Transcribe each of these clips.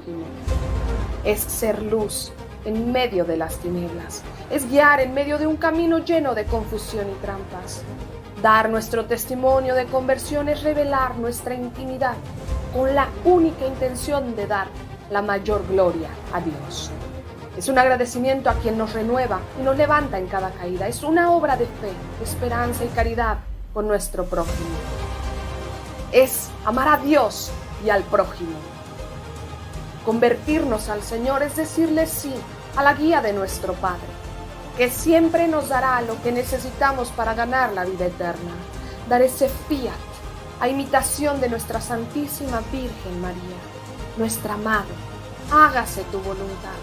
prójimo. Es ser luz en medio de las tinieblas. Es guiar en medio de un camino lleno de confusión y trampas. Dar nuestro testimonio de conversión es revelar nuestra intimidad con la única intención de dar la mayor gloria a Dios. Es un agradecimiento a quien nos renueva y nos levanta en cada caída. Es una obra de fe, esperanza y caridad con nuestro prójimo. Es amar a Dios y al prójimo. Convertirnos al Señor es decirle sí a la guía de nuestro Padre, que siempre nos dará lo que necesitamos para ganar la vida eterna. Dar ese fiat a imitación de nuestra Santísima Virgen María, nuestra Madre. Hágase tu voluntad.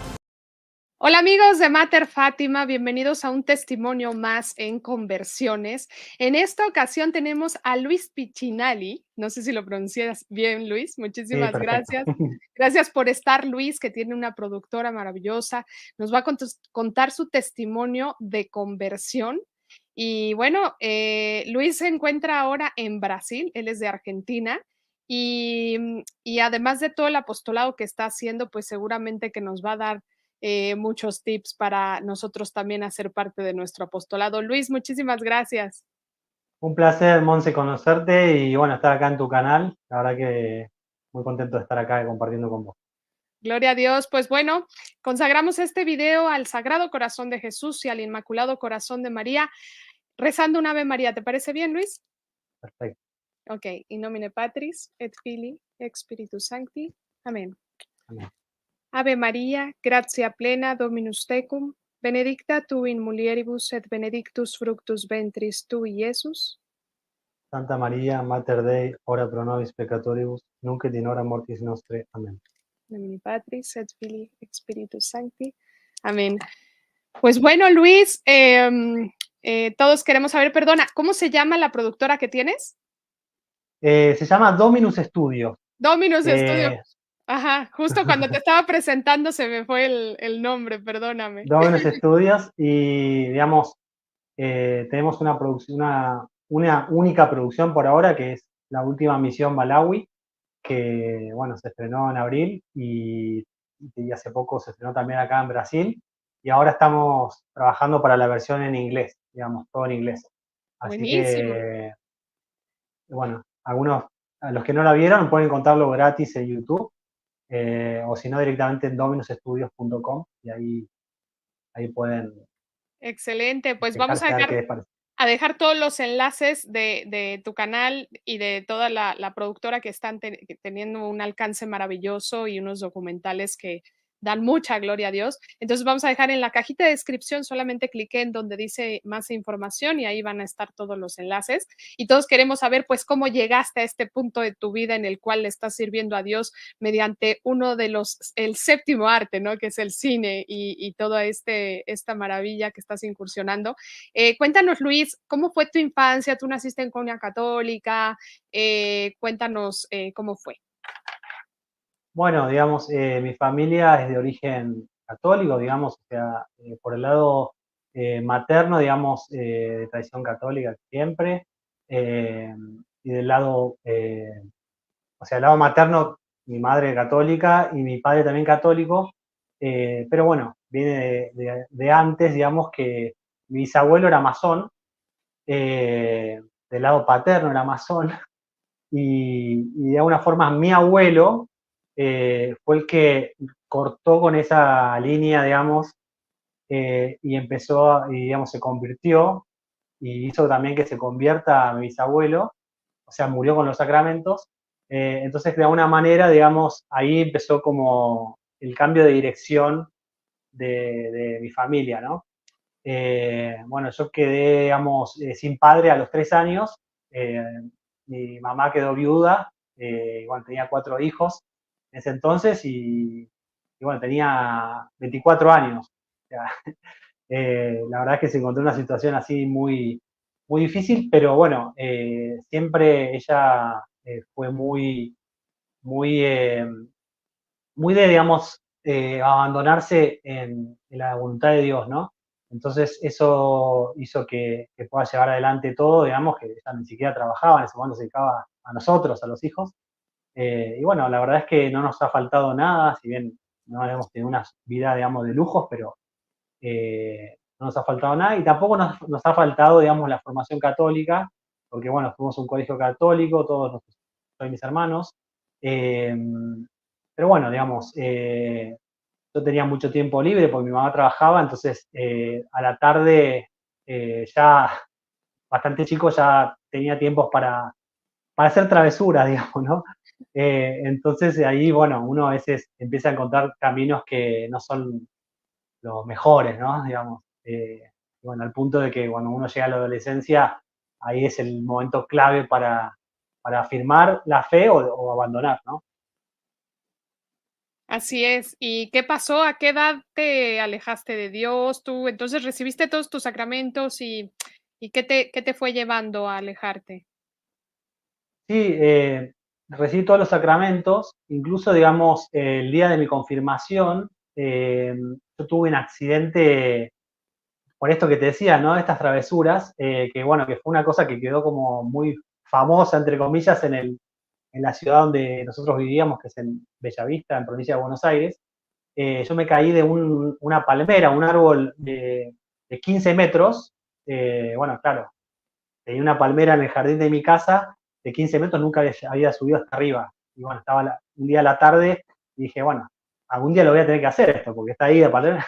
Hola amigos de Mater Fátima, bienvenidos a un testimonio más en Conversiones. En esta ocasión tenemos a Luis Piccinelli, no sé si lo pronuncias bien, Luis, Sí, muchísimas perfecto. gracias. Gracias por estar, Luis, que tiene una productora maravillosa. Nos va a contar su testimonio de conversión. Y bueno, Luis se encuentra ahora en Brasil, él es de Argentina. Y además de todo el apostolado que está haciendo, pues seguramente que nos va a dar muchos tips para nosotros también hacer parte de nuestro apostolado. Luis, muchísimas gracias. Un placer, Monse, conocerte y bueno, estar acá en tu canal. La verdad que muy contento de estar acá compartiendo con vos. Gloria a Dios. Pues bueno, consagramos este video al Sagrado Corazón de Jesús y al Inmaculado Corazón de María, rezando un Ave María. ¿Te parece bien, Luis? Perfecto. Ok. In nomine Patris, et Filii, et Spiritus Sancti. Amén. Amén. Ave María, gratia plena, Dominus tecum, benedicta tu in mulieribus et benedictus fructus ventris tui, Iesus. Santa María, Mater Dei, ora pro nobis peccatoribus, nunc et in hora mortis nostre. Amén. In nomine Patris, et Filii, et Spiritus Sancti. Amén. Pues bueno, Luis, todos queremos saber, perdona, ¿cómo se llama la productora que tienes? Se llama Dominus Studio. Dominus Studio. Ajá, justo cuando te estaba presentando se me fue el nombre, perdóname. Dominus Studios y, digamos, tenemos una única producción por ahora, que es la última misión Malawi, que, bueno, se estrenó en abril y hace poco se estrenó también acá en Brasil. Y ahora estamos trabajando para la versión en inglés, digamos, todo en inglés. Así Buenísimo. que, bueno, a los que no la vieron pueden encontrarlo gratis en YouTube, o si no directamente en dominusstudios.com y ahí pueden Excelente, pues vamos fijarse a ver qué les parece. a dejar todos los enlaces de tu canal y de toda la productora que están teniendo un alcance maravilloso y unos documentales que dan mucha gloria a Dios. Entonces vamos a dejar en la cajita de descripción, solamente cliqué en donde dice más información y ahí van a estar todos los enlaces. Y todos queremos saber pues cómo llegaste a este punto de tu vida en el cual le estás sirviendo a Dios mediante uno de el séptimo arte, ¿no? Que es el cine y toda esta maravilla que estás incursionando. Cuéntanos, Luis, ¿cómo fue tu infancia? ¿Tú naciste en cuna católica? Cuéntanos cómo fue. Bueno, digamos, mi familia es de origen católico, digamos, o sea, por el lado materno, digamos, de tradición católica siempre, y del lado, o sea, el lado materno, mi madre católica y mi padre también católico, pero bueno, viene de antes, digamos, que mi bisabuelo era masón, del lado paterno era masón, y de alguna forma mi abuelo fue el que cortó con esa línea, digamos, y empezó, y digamos, se convirtió y hizo también que se convierta a mi bisabuelo, o sea, murió con los sacramentos. Entonces, de alguna manera, digamos, ahí empezó como el cambio de dirección de mi familia, ¿no? Bueno, yo quedé, digamos, sin padre a los 3 años. Mi mamá quedó viuda, bueno, tenía 4 hijos en ese entonces y bueno, tenía 24 años. O sea, la verdad es que se encontró una situación así muy, muy difícil, pero bueno, siempre ella fue muy, muy de, digamos, abandonarse en la voluntad de Dios, ¿no? Entonces eso hizo que pueda llevar adelante todo, digamos, que ella ni siquiera trabajaba, en ese momento se dedicaba a nosotros, a los hijos. Y bueno, la verdad es que no nos ha faltado nada, si bien no hemos tenido una vida, digamos, de lujos, pero no nos ha faltado nada y tampoco nos ha faltado, digamos, la formación católica, porque bueno, fuimos a un colegio católico, todos mis hermanos, eh, pero bueno, digamos, yo tenía mucho tiempo libre porque mi mamá trabajaba, entonces a la tarde ya bastante chico ya tenía tiempos para hacer travesuras, digamos, ¿no? Entonces ahí, bueno, uno a veces empieza a encontrar caminos que no son los mejores, ¿no? Digamos. Bueno, al punto de que cuando uno llega a la adolescencia, ahí es el momento clave para afirmar la fe o abandonar, ¿no? Así es. ¿Y qué pasó? ¿A qué edad te alejaste de Dios? Tú entonces recibiste todos tus sacramentos y qué te fue llevando a alejarte? Sí, recibí todos los sacramentos, incluso, digamos, el día de mi confirmación, yo tuve un accidente por esto que te decía, ¿no? Estas travesuras, que bueno, que fue una cosa que quedó como muy famosa, entre comillas, en la ciudad donde nosotros vivíamos, que es en Bellavista, en provincia de Buenos Aires. Yo me caí de una palmera, un árbol de 15 metros. Bueno, claro, tenía una palmera en el jardín de mi casa de 15 metros, nunca había subido hasta arriba. Y bueno, estaba un día a la tarde y dije, bueno, algún día lo voy a tener que hacer esto, porque está ahí la palmera.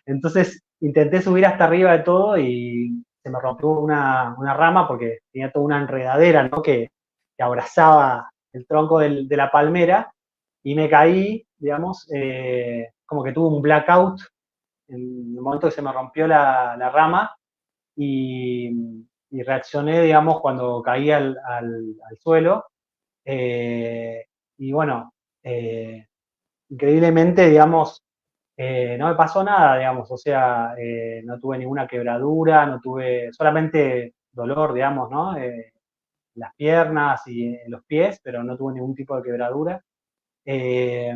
Entonces intenté subir hasta arriba de todo y se me rompió una rama porque tenía toda una enredadera, ¿no? Que abrazaba el tronco de la palmera y me caí, digamos, como que tuve un blackout en el momento que se me rompió la rama y, y, reaccioné, digamos, cuando caí al suelo. Eh, y bueno, eh, increíblemente, digamos, no me pasó nada, digamos, o sea, no tuve ninguna quebradura, no tuve solamente dolor, digamos, ¿no? Las piernas y en los pies, pero no tuve ningún tipo de quebradura. Eh,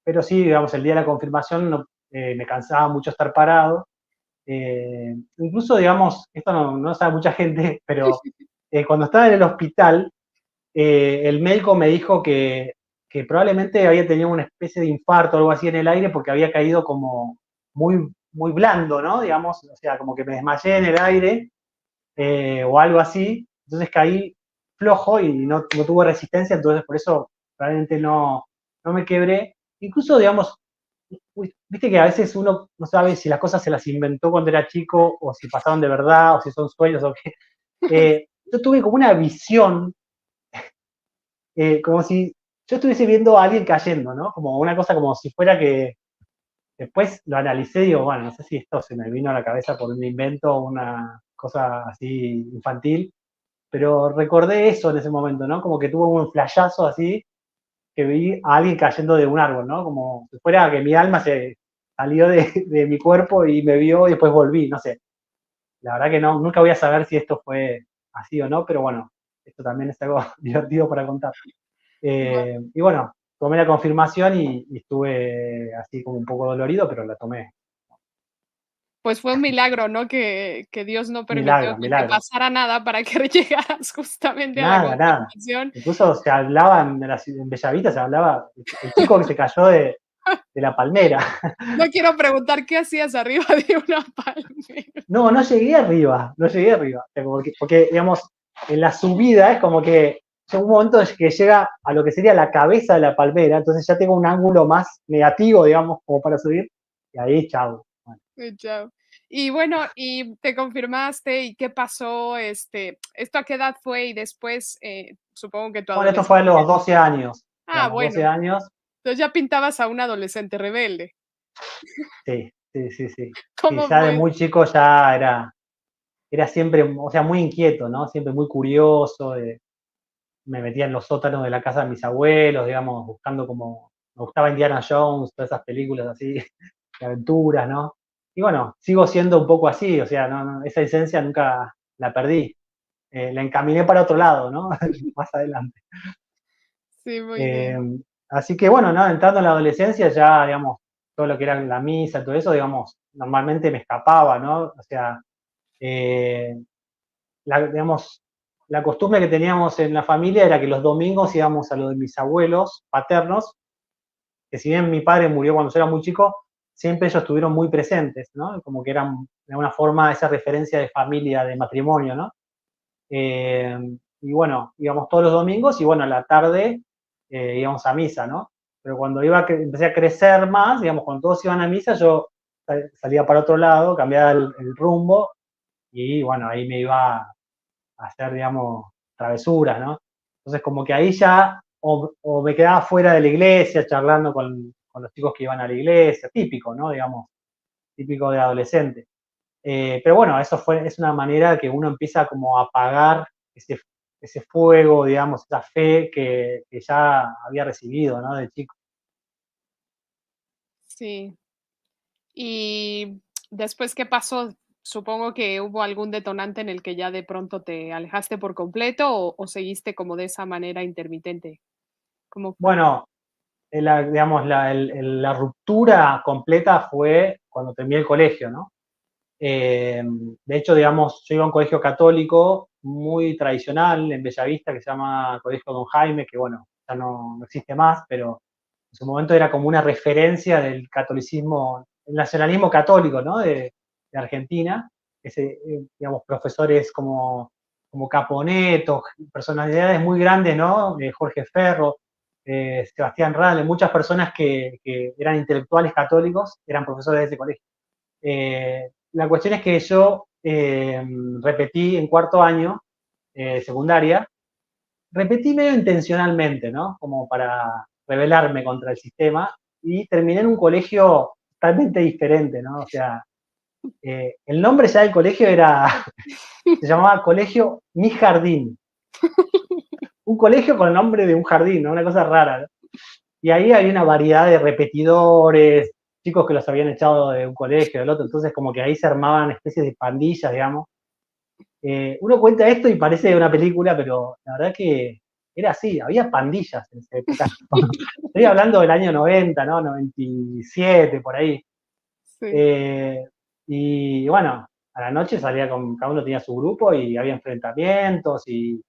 pero sí, digamos, el día de la confirmación me cansaba mucho estar parado. Incluso, digamos, esto no sabe mucha gente, pero cuando estaba en el hospital, el médico me dijo que probablemente había tenido una especie de infarto o algo así en el aire porque había caído como muy blando, ¿no? Digamos, o sea, como que me desmayé en el aire o algo así. Entonces caí flojo y no tuve resistencia, entonces por eso probablemente no me quebré. Incluso, digamos, viste que a veces uno no sabe si las cosas se las inventó cuando era chico o si pasaron de verdad o si son sueños o qué. Yo tuve como una visión como si yo estuviese viendo a alguien cayendo, ¿no? Como una cosa como si fuera que después lo analicé y digo, bueno, no sé si esto se me vino a la cabeza por un invento o una cosa así infantil, pero recordé eso en ese momento, ¿no? Como que tuve un flashazo así, que vi a alguien cayendo de un árbol, ¿no? Como si fuera que mi alma se salió de mi cuerpo y me vio y después volví, no sé. La verdad que no, nunca voy a saber si esto fue así o no, pero bueno, esto también es algo divertido para contar. Y bueno, tomé la confirmación y estuve así como un poco dolorido, pero la tomé. Pues fue un milagro, ¿no? Que Dios no permitió Milagro, que te milagro. pasara nada para que llegaras justamente a la Nada, nada. confirmación. Incluso se hablaba en Bellavista, se hablaba el chico que se cayó de la palmera. No quiero preguntar qué hacías arriba de una palmera. No, no llegué arriba, no llegué arriba. O sea, porque, digamos, en la subida es como que llega un momento que llega a lo que sería la cabeza de la palmera, entonces ya tengo un ángulo más negativo, digamos, como para subir, y ahí, chao. Bueno, Chao. Y bueno, y te confirmaste, ¿y qué pasó? ¿Esto a qué edad fue? Y después, supongo que tu bueno, esto fue a adolescencia. los 12 años, Ah, digamos, 12 bueno, años. entonces ya pintabas a un adolescente rebelde. Sí, sí, sí, sí. Sí, ¿Cómo ya de fue? muy chico ya era siempre, o sea, muy inquieto, ¿no? Siempre muy curioso. Me metía en los sótanos de la casa de mis abuelos, digamos, buscando como. Me gustaba Indiana Jones, todas esas películas así, de aventuras, ¿no? Y bueno, sigo siendo un poco así, o sea, esa esencia nunca la perdí. La encaminé para otro lado, ¿no? Más adelante. Sí, muy Eh, bien. Así que bueno, ¿no? Entrando en la adolescencia ya, digamos, todo lo que era la misa, todo eso, digamos, normalmente me escapaba, ¿no? O sea, digamos, la costumbre que teníamos en la familia era que los domingos íbamos a lo de mis abuelos paternos, que si bien mi padre murió cuando yo era muy chico, siempre ellos estuvieron muy presentes, ¿no? Como que eran de alguna forma esa referencia de familia, de matrimonio, ¿no? Eh, y bueno, íbamos todos los domingos y bueno, a la tarde íbamos a misa, ¿no? Pero cuando empecé a crecer más, digamos, cuando todos iban a misa, yo salía para otro lado, cambiaba el rumbo y bueno, ahí me iba a hacer, digamos, travesuras, ¿no? Entonces como que ahí ya o me quedaba fuera de la iglesia charlando con los chicos que iban a la iglesia, típico, ¿no? Digamos, típico de adolescente. Pero bueno, es una manera que uno empieza como a apagar ese fuego, digamos, esa fe que ya había recibido, ¿no? De chico. Sí. Y después, ¿qué pasó? Supongo que hubo algún detonante en el que ya de pronto te alejaste por completo o seguiste como de esa manera intermitente. ¿Cómo fue? Bueno, digamos, la ruptura completa fue cuando terminé el colegio, ¿no? De hecho, digamos, yo iba a un colegio católico muy tradicional en Bellavista que se llama Colegio Don Jaime, que bueno, ya no existe más, pero en su momento era como una referencia del catolicismo, el nacionalismo católico, ¿no? De Argentina. Digamos, profesores como Caponeto, personalidades muy grandes, ¿no? Jorge Ferro, Sebastián Rale, muchas personas que eran intelectuales católicos, eran profesores de ese colegio. La cuestión es que yo repetí en cuarto año secundaria, repetí medio intencionalmente, ¿no? Como para rebelarme contra el sistema y terminé en un colegio totalmente diferente, ¿no? O sea, el nombre ya del colegio se llamaba Colegio Mi Jardín, un colegio con el nombre de un jardín, ¿no? Una cosa rara, ¿no? Y ahí había una variedad de repetidores, chicos que los habían echado de un colegio, del otro, entonces como que ahí se armaban especies de pandillas, digamos. Uno cuenta esto y parece una película, pero la verdad que era así, había pandillas en esa época. Estoy hablando del año 90, ¿no? 97, por ahí. Sí. Eh, y bueno, a la noche cada uno tenía su grupo y había enfrentamientos y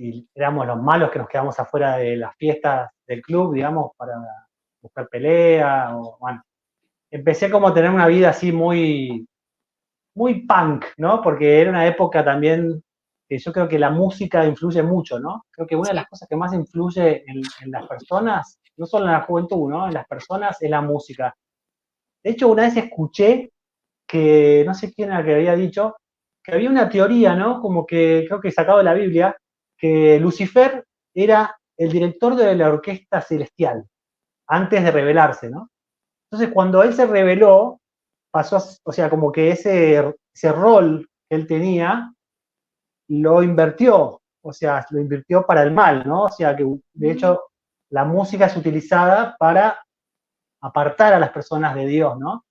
y éramos los malos que nos quedamos afuera de las fiestas del club, digamos, para buscar pelea, o bueno, empecé como a tener una vida así muy punk, ¿no? Porque era una época también que yo creo que la música influye mucho, ¿no? Creo que una de Sí. las cosas que más influye en las personas, no solo en la juventud, ¿no? En las personas es la música. De hecho, una vez escuché que, no sé quién era que había dicho, que había una teoría, ¿no? Como que, creo que sacado de la Biblia, que Lucifer era el director de la orquesta celestial, antes de revelarse, ¿no? Entonces, cuando él se reveló, pasó, o sea, como que ese rol que él tenía, lo invirtió, o sea, lo invirtió para el mal, ¿no? O sea, que de Mm, hecho la música es utilizada para apartar a las personas de Dios, ¿no? O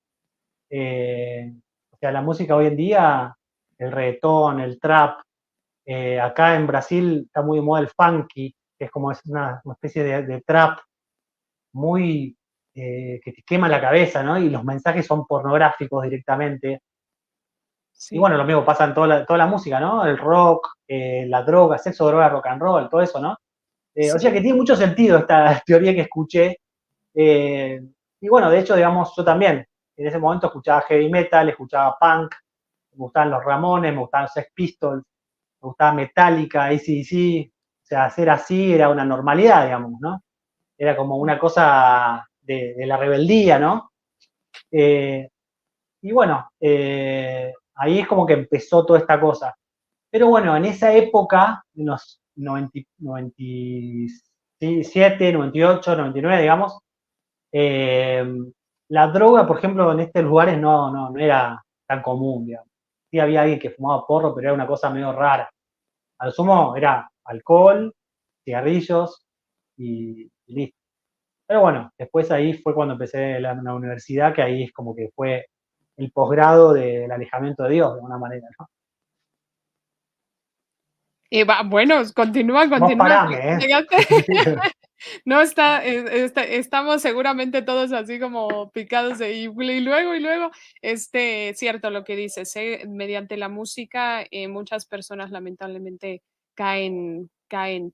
sea, la música hoy en día, el reggaetón, el trap, acá en Brasil está muy de moda el funky, que es como una especie de trap muy que te quema la cabeza, ¿no? Y los mensajes son pornográficos directamente. Y sí. bueno, lo mismo pasa en toda la música, ¿no? El rock, la droga, sexo, droga, rock and roll, todo eso, ¿no? O sea Sí. que tiene mucho sentido esta teoría que escuché. eh, y bueno, de hecho, digamos, yo también en ese momento escuchaba heavy metal, escuchaba punk, me gustaban los Ramones, me gustaban los Sex Pistols, me gustaba Metallica, AC/DC. O sea, hacer así era una normalidad, digamos, ¿no? Era como una cosa de la rebeldía, ¿no? Eh, y bueno, ahí es como que empezó toda esta cosa. Pero bueno, en esa época, en los 90, 97, 98, 99, digamos, eh, la droga, por ejemplo, en estos lugares no era tan común, digamos. Sí había alguien que fumaba porro, pero era una cosa medio rara. Al sumo era alcohol, cigarrillos y listo. Pero bueno, después ahí fue cuando empecé la universidad, que ahí es como que fue el posgrado del alejamiento de Dios, de alguna manera, ¿no? Y va, bueno, continúa, Vos continúa. parame, ¿eh? Llegaste, No estamos seguramente todos así como picados de y luego, cierto lo que dices, mediante la música, muchas personas lamentablemente caen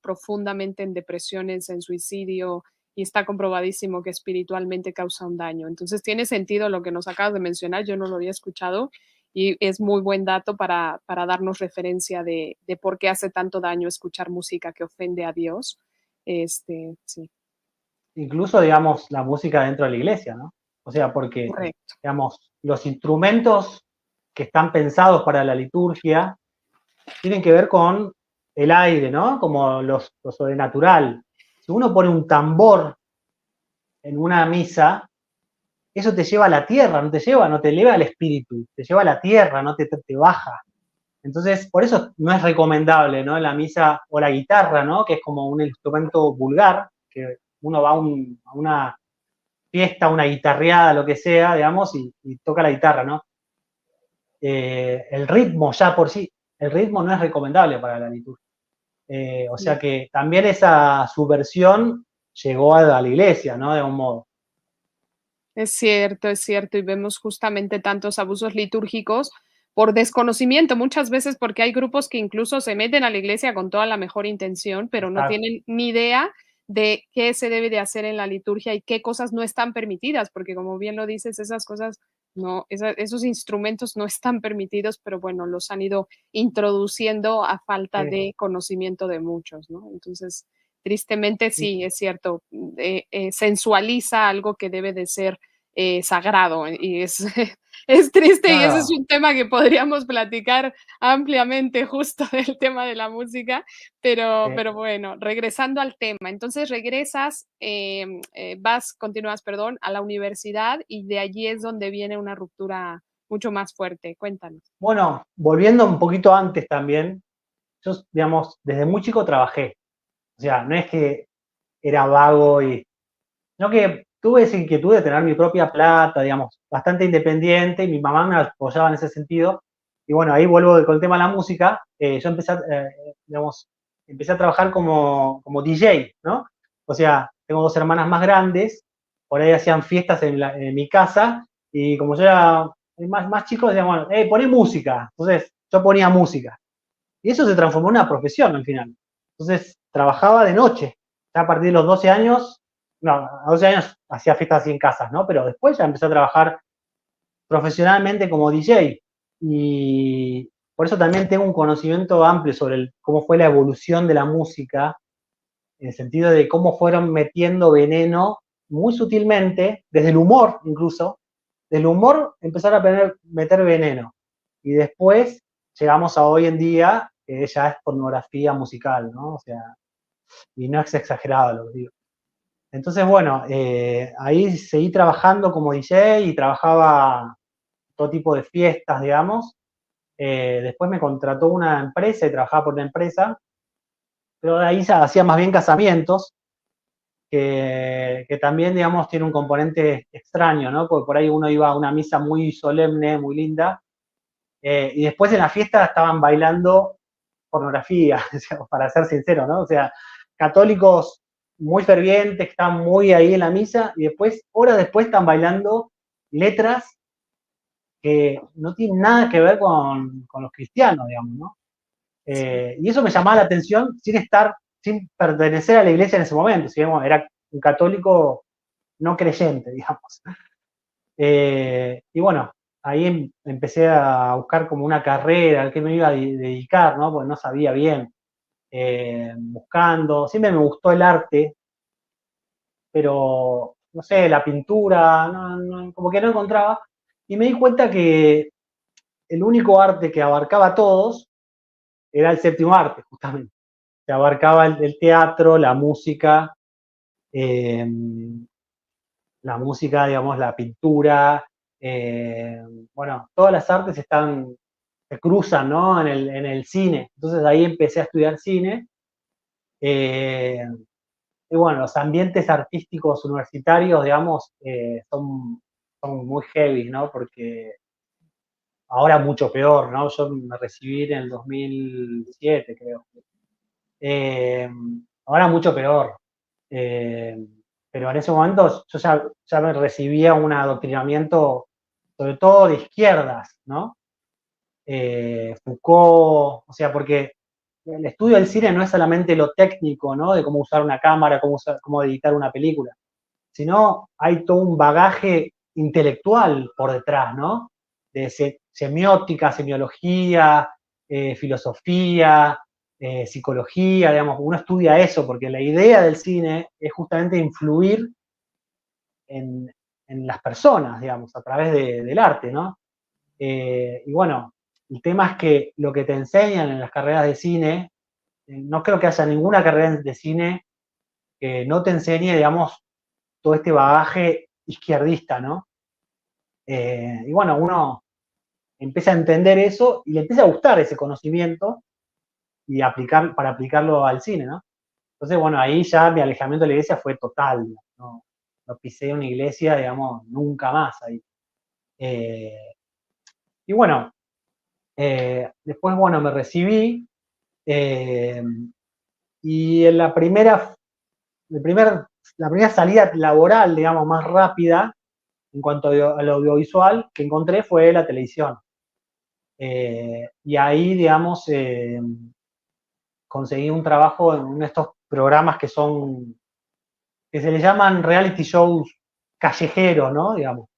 profundamente en depresiones, en suicidio, y está comprobadísimo que espiritualmente causa un daño. Entonces, tiene sentido lo que nos acabas de mencionar, yo no lo había escuchado, y es muy buen dato para darnos referencia de por qué hace tanto daño escuchar música que ofende a Dios. Sí, Incluso, digamos, la música dentro de la iglesia, ¿no? O sea, porque, correcto. digamos, los instrumentos que están pensados para la liturgia tienen que ver con el aire, ¿no? Como lo sobrenatural. Si uno pone un tambor en una misa, eso te lleva a la tierra, no te eleva al espíritu, te lleva a la tierra, no te baja. Entonces, por eso no es recomendable, ¿no? La misa o la guitarra, ¿no? Que es como un instrumento vulgar, que uno va a una fiesta, una guitarreada, lo que sea, digamos, y toca la guitarra, ¿no? El ritmo ya por sí, el ritmo no es recomendable para la liturgia. O sea que también esa subversión llegó a la iglesia, ¿no? De un modo. Es cierto, y vemos justamente tantos abusos litúrgicos por desconocimiento, muchas veces porque hay grupos que incluso se meten a la iglesia con toda la mejor intención, pero no Exacto. tienen ni idea de qué se debe de hacer en la liturgia y qué cosas no están permitidas, porque como bien lo dices, esas cosas no, esos instrumentos no están permitidos, pero bueno, los han ido introduciendo a falta Sí. de conocimiento de muchos, ¿no? Entonces, tristemente sí, es cierto, sensualiza algo que debe de ser sagrado y es, es triste y ese es Claro. un tema que podríamos platicar ampliamente justo del tema de la música, pero bueno, regresando al tema, entonces regresas, continúas, perdón, a la universidad y de allí es donde viene una ruptura mucho más fuerte. Cuéntanos. Bueno, volviendo un poquito antes también, yo, digamos, desde muy chico trabajé. O sea, no es que era vago sino que tuve esa inquietud de tener mi propia plata, digamos, bastante independiente, y mi mamá me apoyaba en ese sentido. Y bueno, ahí vuelvo con el tema de la música. Yo digamos, empecé a trabajar como DJ, ¿no? O sea, tengo dos hermanas más grandes, por ahí hacían fiestas en mi casa, y como yo era más chico, decían, bueno, poné música. Entonces, yo ponía música. Y eso se transformó en una profesión al final. Entonces, trabajaba de noche. Ya a partir de los 12 años, no, a 12 años hacía fiestas así en casas, ¿no? Pero después ya empecé a trabajar profesionalmente como DJ. Y por eso también tengo un conocimiento amplio sobre cómo fue la evolución de la música, en el sentido de cómo fueron metiendo veneno muy sutilmente, desde el humor incluso, del humor empezar a meter veneno. Y después llegamos a hoy en día, que ya es pornografía musical, ¿no? O sea, y no es exagerado lo que digo. Entonces, bueno, ahí seguí trabajando como DJ y trabajaba todo tipo de fiestas, digamos. Después me contrató una empresa y trabajaba por una empresa, pero de ahí se hacía más bien casamientos, que también, digamos, tiene un componente extraño, ¿no? Porque por ahí uno iba a una misa muy solemne, muy linda, y después en la fiesta estaban bailando pornografía, para ser sincero, ¿no? O sea, católicos muy fervientes, que están muy ahí en la misa, y después, horas después, están bailando letras que no tienen nada que ver con los cristianos, digamos, ¿no? Sí. Y eso me llamaba la atención sin pertenecer a la iglesia en ese momento, digamos, era un católico no creyente, digamos. Y bueno, ahí empecé a buscar como una carrera, a qué me iba a dedicar, ¿no? Porque no sabía bien. Buscando, siempre me gustó el arte, pero no sé, la pintura, como que no encontraba. Y me di cuenta que el único arte que abarcaba a todos era el séptimo arte, justamente. Que abarcaba el teatro, eh, la música, digamos, la pintura, eh, bueno, todas las artes se cruzan, ¿no? En el cine. Entonces ahí empecé a estudiar cine. eh, y bueno, los ambientes artísticos universitarios, digamos, son muy heavy, ¿no? Porque ahora mucho peor, ¿no? Yo me recibí en el 2007, creo. Eh, Ahora mucho peor. Pero en ese momento yo ya me recibía un adoctrinamiento, sobre todo de izquierdas, ¿no? Foucault, o sea, porque el estudio del cine no es solamente lo técnico, ¿no? De cómo usar una cámara, cómo editar una película, sino hay todo un bagaje intelectual por detrás, ¿no? De semiótica, semiología, filosofía, psicología, digamos, uno estudia eso, porque la idea del cine es justamente influir en, en las personas, digamos, a través del arte, ¿no? Y bueno, el tema es que lo que te enseñan en las carreras de cine, no creo que haya ninguna carrera de cine que no te enseñe, digamos, todo este bagaje izquierdista, ¿no? Y bueno, uno empieza a entender eso y le empieza a gustar ese conocimiento y para aplicarlo al cine, ¿no? Entonces, bueno, ahí ya mi alejamiento de la iglesia fue total, ¿no? No pisé una iglesia, digamos, nunca más ahí. Y bueno, después, bueno, me recibí eh, y en la primera salida laboral, digamos, más rápida en cuanto al audiovisual que encontré fue la televisión. Y ahí, digamos, conseguí un trabajo en uno de estos programas que se le llaman reality shows callejeros, ¿no? Digamos,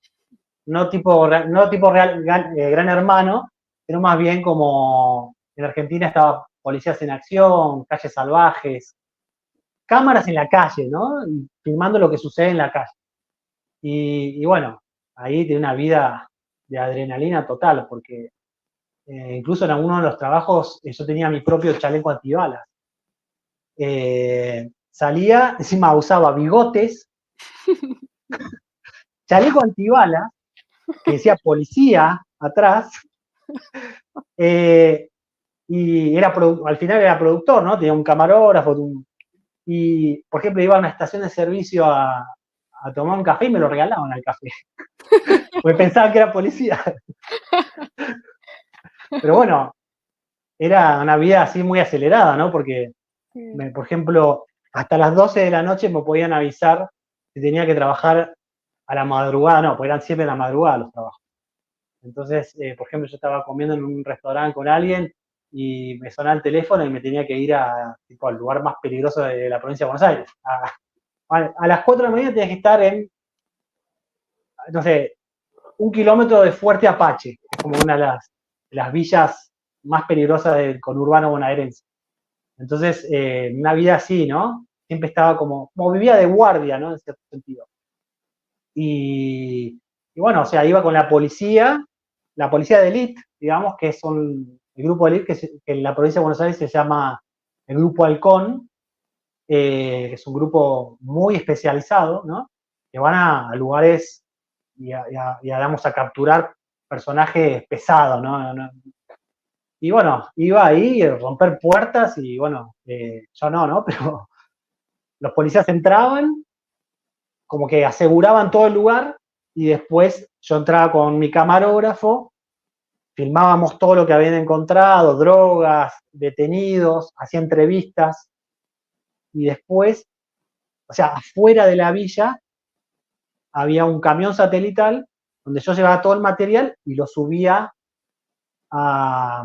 no tipo Gran Hermano, sino más bien como en Argentina estaba Policías en Acción, Calles Salvajes, cámaras en la calle, ¿no? Y filmando lo que sucede en la calle. Y bueno, ahí tiene una vida de adrenalina total, porque incluso en algunos de los trabajos yo tenía mi propio chaleco antibalas. Salía, encima usaba bigotes, chaleco antibalas, que decía policía atrás, eh, y al final era productor, ¿no? Tenía un camarógrafo, y por ejemplo iba a una estación de servicio a tomar un café y me lo regalaban al café, porque pensaban que era policía. Pero bueno, era una vida así muy acelerada, ¿no? Porque, por ejemplo, hasta las 12 de la noche me podían avisar si tenía que trabajar a la madrugada, no, porque eran siempre a la madrugada los trabajos. Entonces, por ejemplo, yo estaba comiendo en un restaurante con alguien y me sonaba el teléfono y me tenía que ir tipo, al lugar más peligroso de la provincia de Buenos Aires. A las 4 de la mañana tenías que estar en, no sé, 1 kilómetro de Fuerte Apache, que es como una de las villas más peligrosas del conurbano bonaerense. Entonces, una vida así, ¿no? Siempre estaba como vivía de guardia, ¿no? En cierto sentido. Y bueno, o sea, iba con la policía de élite, digamos, que son el grupo de élite que en la provincia de Buenos Aires se llama el Grupo Halcón, que es un grupo muy especializado, ¿no? Que van a lugares digamos, a capturar personajes pesados, ¿no? Y bueno, iba ahí a romper puertas y bueno, yo no, pero los policías entraban, como que aseguraban todo el lugar y después yo entraba con mi camarógrafo, filmábamos todo lo que habían encontrado, drogas, detenidos, hacía entrevistas y después, o sea, afuera de la villa había un camión satelital donde yo llevaba todo el material y lo subía a,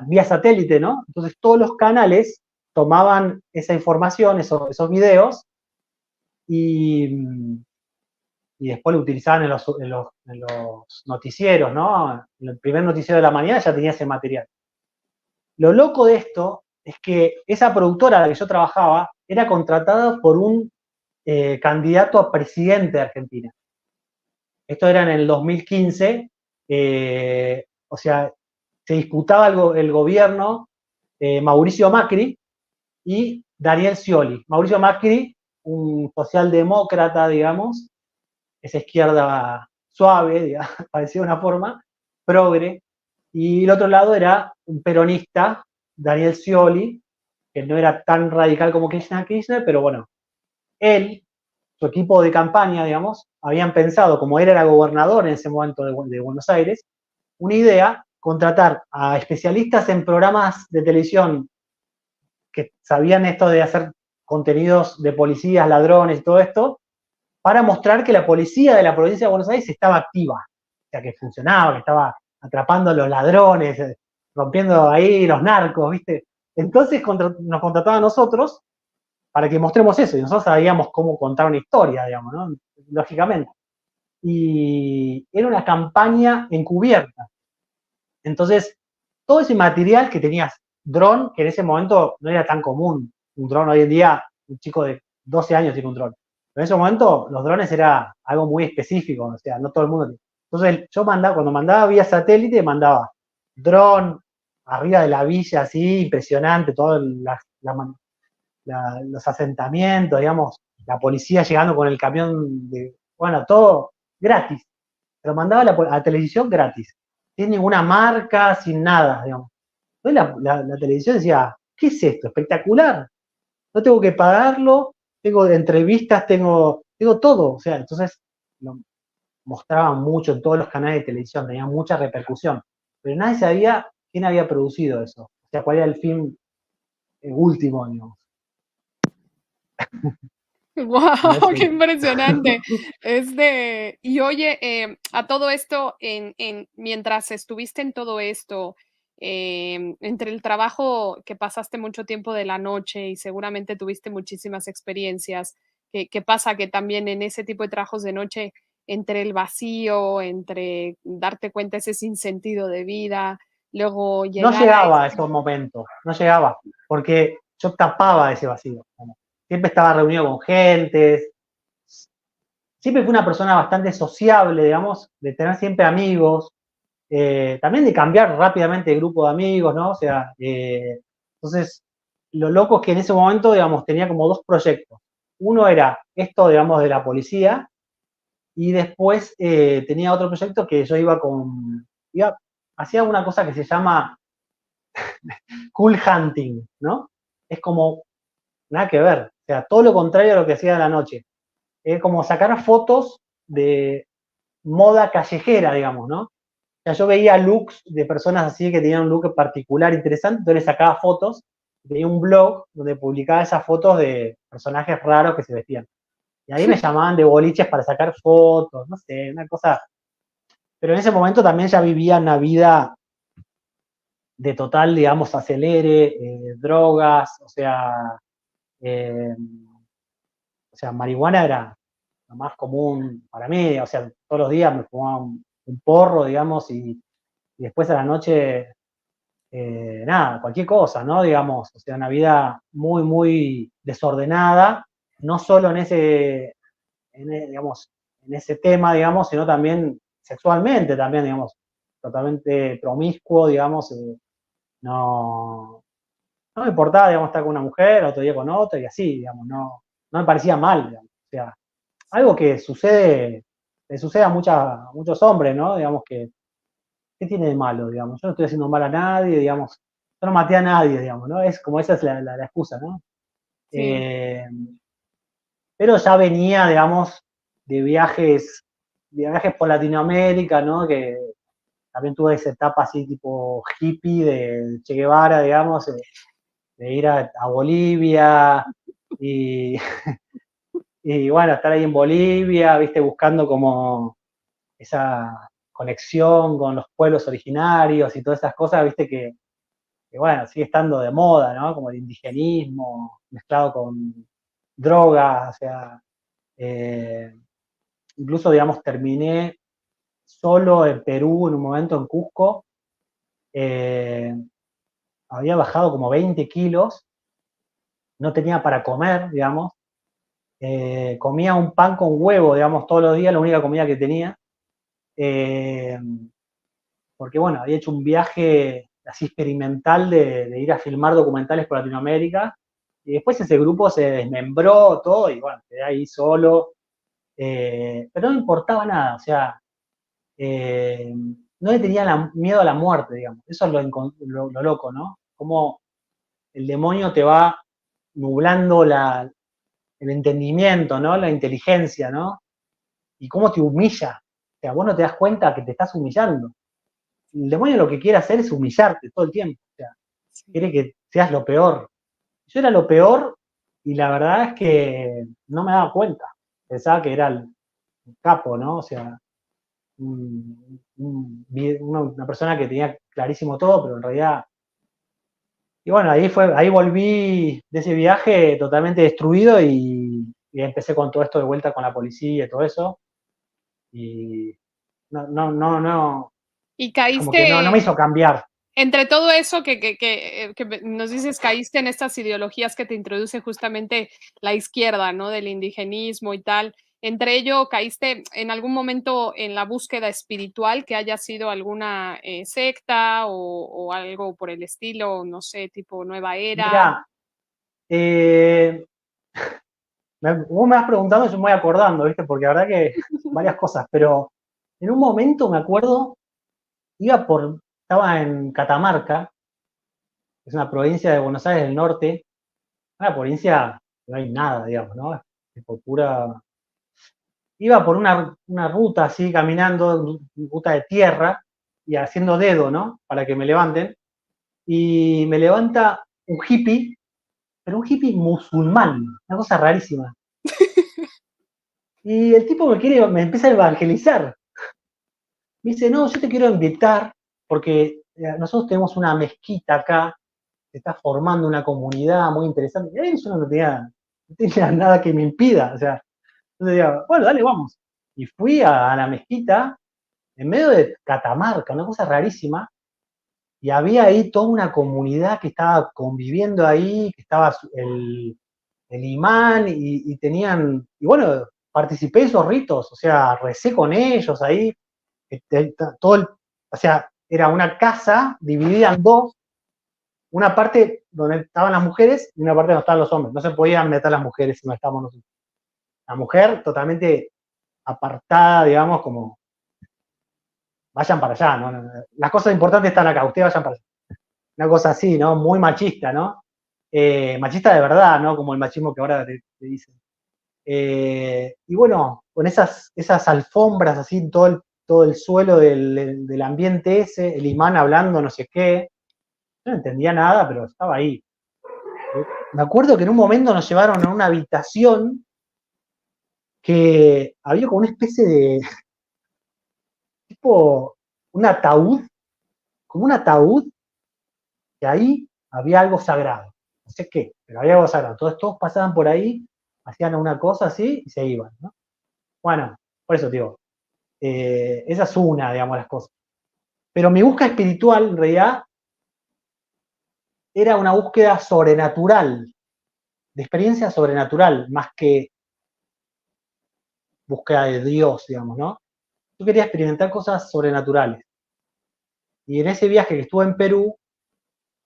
vía satélite, ¿no? Entonces todos los canales tomaban esa información, esos videos, y, y después lo utilizaban en los noticieros, ¿no? En el primer noticiero de la mañana ya tenía ese material. Lo loco de esto es que esa productora a la que yo trabajaba era contratada por un candidato a presidente de Argentina. Esto era en el 2015, o sea, se disputaba el gobierno Mauricio Macri y Daniel Scioli. Mauricio Macri, un socialdemócrata, digamos, esa izquierda suave, digamos, parecía una forma, progre, y el otro lado era un peronista, Daniel Scioli, que no era tan radical como Kirchner, pero bueno, él, su equipo de campaña, digamos, habían pensado, como él era gobernador en ese momento de Buenos Aires, una idea, contratar a especialistas en programas de televisión que sabían esto de hacer contenidos de policías, ladrones y todo esto, para mostrar que la policía de la provincia de Buenos Aires estaba activa, o sea, que funcionaba, que estaba atrapando a los ladrones, rompiendo ahí los narcos, ¿viste? Entonces nos contrataban a nosotros para que mostremos eso, y nosotros sabíamos cómo contar una historia, digamos, ¿no? Lógicamente. Y era una campaña encubierta. Entonces, todo ese material que tenías, dron, que en ese momento no era tan común, un dron hoy en día, un chico de 12 años tiene un dron. Pero en ese momento los drones era algo muy específico, o sea, no todo el mundo. Entonces yo cuando mandaba vía satélite, mandaba dron arriba de la villa, así, impresionante, todos los asentamientos, digamos, la policía llegando con el camión bueno, todo gratis. Pero mandaba a la televisión gratis, sin ninguna marca, sin nada, digamos. Entonces la televisión decía, ¿qué es esto? Espectacular. No tengo que pagarlo, tengo entrevistas, tengo todo. O sea, entonces lo mostraban mucho en todos los canales de televisión, tenía mucha repercusión. Pero nadie sabía quién había producido eso. O sea, cuál era el fin último, digamos. No ¡Wow! ¡Qué sé. impresionante! Y oye, a todo esto, mientras estuviste en todo esto, entre el trabajo que pasaste mucho tiempo de la noche y seguramente tuviste muchísimas experiencias, ¿qué pasa? Que también en ese tipo de trabajos de noche, entre el vacío, entre darte cuenta ese sinsentido de vida, luego No llegar a llegaba a este. esos momentos, no llegaba, porque yo tapaba ese vacío. Siempre estaba reunido con gente, siempre fui una persona bastante sociable, digamos, de tener siempre amigos, también de cambiar rápidamente de grupo de amigos, ¿no? O sea, entonces, lo loco es que en ese momento, digamos, tenía como dos proyectos. Uno era esto, digamos, de la policía, y después tenía otro proyecto que yo hacía una cosa que se llama cool hunting, ¿no? Es como, nada que ver, o sea, todo lo contrario a lo que hacía de la noche. Es como sacar fotos de moda callejera, digamos, ¿no? O sea, yo veía looks de personas así que tenían un look particular interesante, entonces les sacaba fotos, tenía un blog donde publicaba esas fotos de personajes raros que se vestían. Y ahí me llamaban de boliches para sacar fotos, no sé, una cosa. Pero en ese momento también ya vivía una vida de total, digamos, acelere, drogas, eh, o sea, marihuana era lo más común para mí, o sea, todos los días me fumaba un porro, digamos, y después a la noche, nada, cualquier cosa, ¿no? Digamos, o sea, una vida muy, muy desordenada, no solo digamos, en ese tema, digamos, sino también sexualmente, también, digamos, totalmente promiscuo, digamos, no, no me importaba, digamos, estar con una mujer, otro día con otra y así, digamos, no me parecía mal, digamos, o sea, algo que le sucede a muchos hombres, ¿no? Digamos que, ¿qué tiene de malo, digamos? Yo no estoy haciendo mal a nadie, digamos, yo no maté a nadie, digamos, ¿no? Es como esa es la excusa, ¿no? Sí. Eh, pero ya venía, digamos, de viajes por Latinoamérica, ¿no? Que también tuve esa etapa así tipo hippie de Che Guevara, digamos, de ir a Bolivia y, y bueno, estar ahí en Bolivia, viste, buscando como esa conexión con los pueblos originarios y todas esas cosas, viste, que bueno, sigue estando de moda, ¿no? Como el indigenismo mezclado con drogas, o sea, eh, incluso, digamos, terminé solo en Perú en un momento, en Cusco, eh, había bajado como 20 kilos, no tenía para comer, digamos, comía un pan con huevo, digamos, todos los días, la única comida que tenía, eh, porque bueno, había hecho un viaje así experimental de ir a filmar documentales por Latinoamérica, y después ese grupo se desmembró todo, y bueno, quedé ahí solo, pero no me importaba nada, o sea, eh, no le tenía miedo a la muerte, digamos. Eso es lo loco, ¿no? Cómo el demonio te va nublando el entendimiento, ¿no? La inteligencia, ¿no? Y cómo te humilla. O sea, vos no te das cuenta que te estás humillando. El demonio lo que quiere hacer es humillarte todo el tiempo. O sea, Sí. quiere que seas lo peor. Yo era lo peor y la verdad es que no me daba cuenta. Pensaba que era el capo, ¿no? O sea, una persona que tenía clarísimo todo, pero en realidad. Y bueno, ahí volví de ese viaje totalmente destruido y empecé con todo esto de vuelta con la policía y todo eso. Y no, Y como que no me caíste, hizo cambiar. entre todo eso que nos dices, caíste en estas ideologías que te introduce justamente la izquierda, ¿no? Del indigenismo y tal. Entre ello, caíste en algún momento en la búsqueda espiritual, que haya sido alguna secta o algo por el estilo, no sé, tipo Nueva Era. Mira, eh, vos me vas preguntando y yo me voy acordando, ¿viste? Porque la verdad que varias cosas, pero en un momento me acuerdo, estaba en Catamarca, es una provincia de Buenos Aires del Norte, una provincia que no hay nada, digamos, ¿no? Es tipo pura. Iba por una ruta así, caminando, ruta de tierra, y haciendo dedo, ¿no? Para que me levanten. Y me levanta un hippie, pero un hippie musulmán, una cosa rarísima. Y el tipo me empieza a evangelizar. Me dice, no, yo te quiero invitar, porque nosotros tenemos una mezquita acá, se está formando una comunidad muy interesante. Y ahí yo no tenía nada que me impida. O sea, entonces digo, bueno, dale, vamos. Y fui a la mezquita en medio de Catamarca, una cosa rarísima, y había ahí toda una comunidad que estaba conviviendo ahí, que estaba el imán y tenían, y bueno, participé de esos ritos, o sea, recé con ellos ahí, todo o sea, era una casa dividida en dos, una parte donde estaban las mujeres y una parte donde estaban los hombres, no se podían meter las mujeres si no estábamos nosotros. La mujer totalmente apartada, digamos, como vayan para allá, ¿no? Las cosas importantes están acá, ustedes vayan para allá. Una cosa así, ¿no? Muy machista, ¿no? Machista de verdad, ¿no? Como el machismo que ahora te dicen. Y bueno, con esas alfombras así, todo el suelo del ambiente ese, el imán hablando no sé qué, yo no entendía nada, pero estaba ahí. Me acuerdo que en un momento nos llevaron a una habitación que había como una especie de, tipo, un ataúd, como un ataúd, que ahí había algo sagrado. No sé qué, pero había algo sagrado. Todos pasaban por ahí, hacían una cosa así y se iban, ¿no? Bueno, por eso digo, esa es una, digamos, las cosas. Pero mi búsqueda espiritual, en realidad, era una búsqueda sobrenatural, de experiencia sobrenatural, más que búsqueda de Dios, digamos, ¿no? Yo quería experimentar cosas sobrenaturales. Y en ese viaje que estuve en Perú,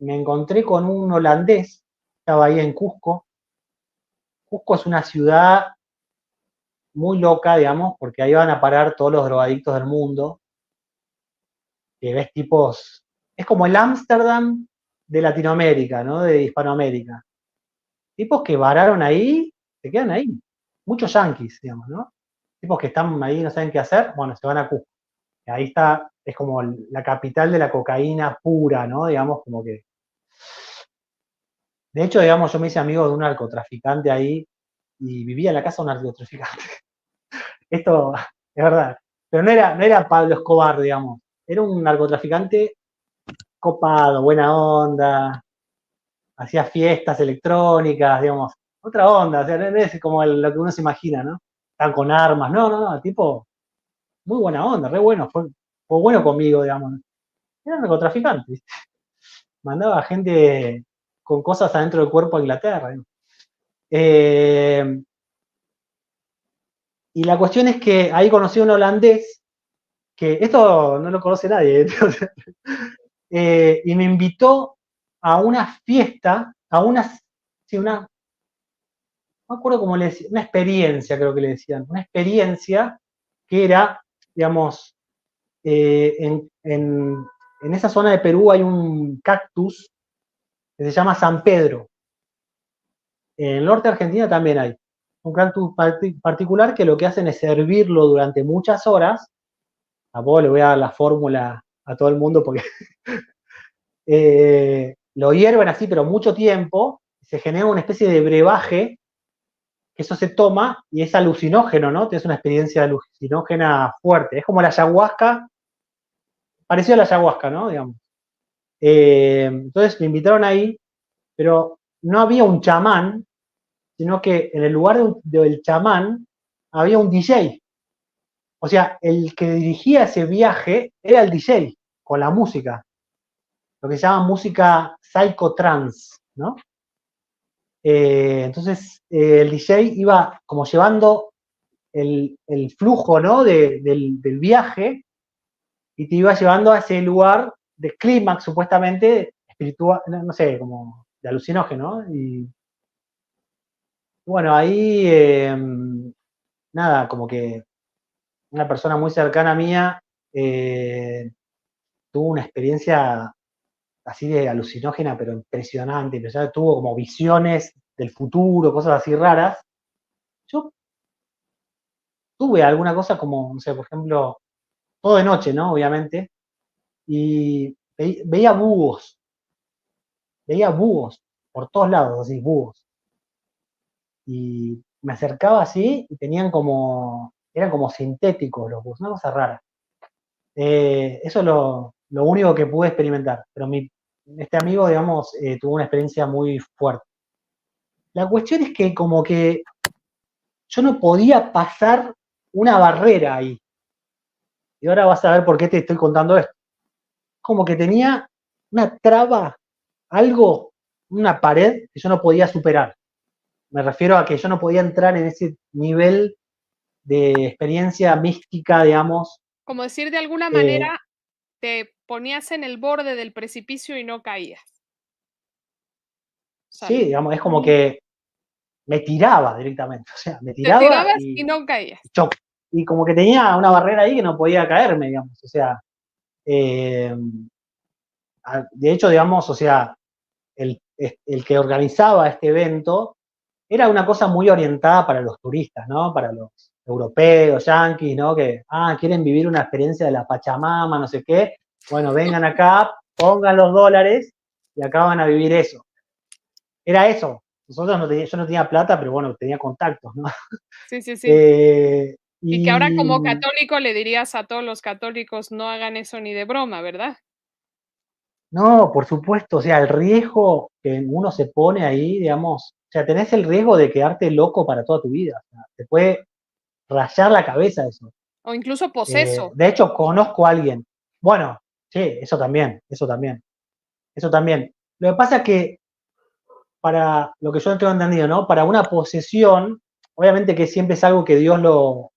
me encontré con un holandés, estaba ahí en Cusco. Cusco es una ciudad muy loca, digamos, porque ahí van a parar todos los drogadictos del mundo, que ves tipos, es como el Ámsterdam de Latinoamérica, ¿no? De Hispanoamérica. Tipos que vararon ahí, se quedan ahí. Muchos yanquis, digamos, ¿no? Tipos que están ahí, no saben qué hacer, bueno, se van a Cusco. Y ahí está, es como la capital de la cocaína pura, ¿no? Digamos, como que. De hecho, digamos, yo me hice amigo de un narcotraficante ahí y vivía en la casa de un narcotraficante. Esto es verdad. Pero no era Pablo Escobar, digamos. Era un narcotraficante copado, buena onda, hacía fiestas electrónicas, digamos, otra onda, o sea, no es como lo que uno se imagina, ¿no? Están con armas, no, tipo, muy buena onda, re bueno, fue bueno conmigo, digamos. Era narcotraficante, ¿viste? Mandaba gente con cosas adentro del cuerpo a Inglaterra. ¿No? Eh, y la cuestión es que ahí conocí a un holandés, que esto no lo conoce nadie, y me invitó a una fiesta, sí, no me acuerdo cómo le decían, una experiencia creo que le decían, una experiencia que era, digamos, en esa zona de Perú hay un cactus que se llama San Pedro. En el norte de Argentina también hay un cactus particular que lo que hacen es servirlo durante muchas horas. Tampoco le voy a dar la fórmula a todo el mundo porque lo hierven así, pero mucho tiempo, se genera una especie de brebaje, que eso se toma y es alucinógeno, ¿no? Tienes una experiencia alucinógena fuerte. Es como la ayahuasca, parecido a la ayahuasca, ¿no? Digamos. Entonces me invitaron ahí, pero no había un chamán, sino que en el lugar del chamán había un DJ. O sea, el que dirigía ese viaje era el DJ, con la música, lo que se llama música psychotrance, ¿no? Entonces el DJ iba como llevando el flujo, ¿no? Del viaje y te iba llevando a ese lugar de clímax, supuestamente, espiritual, no sé, como de alucinógeno, ¿no? Y bueno, ahí, nada, como que una persona muy cercana a mía tuvo una experiencia así de alucinógena, pero impresionante, tuvo como visiones del futuro, cosas así raras. Yo tuve alguna cosa como, no sé, por ejemplo, todo de noche, ¿no? Obviamente, y veía búhos por todos lados, así, búhos. Y me acercaba así y eran como sintéticos los búhos, una cosa rara. Eso es lo único que pude experimentar, pero este amigo, digamos, tuvo una experiencia muy fuerte. La cuestión es que como que yo no podía pasar una barrera ahí. Y ahora vas a ver por qué te estoy contando esto. Como que tenía una traba, algo, una pared que yo no podía superar. Me refiero a que yo no podía entrar en ese nivel de experiencia mística, digamos. Como decir, de alguna Eh, manera te ponías en el borde del precipicio y no caías. O sea, sí, digamos, es como que me tiraba directamente. O sea, me te tiraba tirabas y y no caías. choc. Y como que tenía una barrera ahí que no podía caerme, digamos. O sea, eh, de hecho, digamos, o sea, el que organizaba este evento era una cosa muy orientada para los turistas, ¿no? Para los europeos, yanquis, ¿no? Que, quieren vivir una experiencia de la Pachamama, no sé qué. Bueno, vengan acá, pongan los dólares y acá van a vivir eso. Era eso. Yo no tenía plata, pero bueno, tenía contactos, ¿no? Sí, sí, sí. Eh, Y que ahora y como católico le dirías a todos los católicos: "No hagan eso ni de broma", ¿verdad? no, por supuesto, o sea, el riesgo que uno se pone ahí, digamos, o sea, tenés el riesgo de quedarte loco para toda tu vida. O sea, te puede rayar la cabeza eso. O incluso poseso. De hecho, conozco a alguien. Bueno, sí, eso también, eso también, eso también. Lo que pasa es que para lo que yo no tengo entendido, ¿no? Para una posesión, obviamente que siempre es algo que Dios lo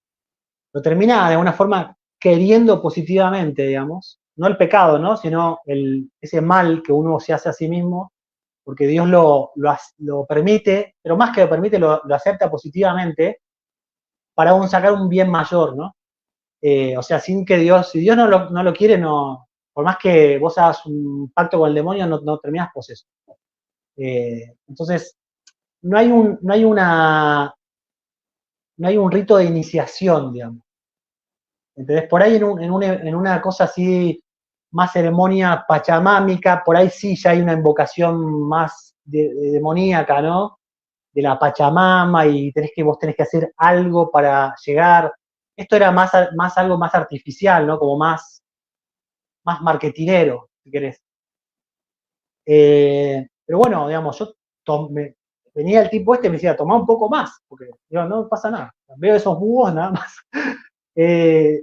termina de alguna forma queriendo positivamente, digamos. No el pecado, ¿no? Sino ese mal que uno se hace a sí mismo, porque Dios lo permite, pero más que lo permite, lo acepta positivamente para sacar un bien mayor, ¿no? O sea, sin que Dios, si Dios no lo quiere, no, por más que vos hagas un pacto con el demonio, no terminás poseso. Entonces, no hay un rito de iniciación, digamos. Entonces, por ahí en una cosa así, más ceremonia pachamámica, por ahí sí ya hay una invocación más demoníaca, ¿no? De la Pachamama y vos tenés que hacer algo para llegar. Esto era algo más artificial, ¿no? Como más marketinero, si querés. Pero bueno, digamos, venía el tipo este y me decía, tomá un poco más, porque digo, no pasa nada. Veo esos búhos nada más. Eh,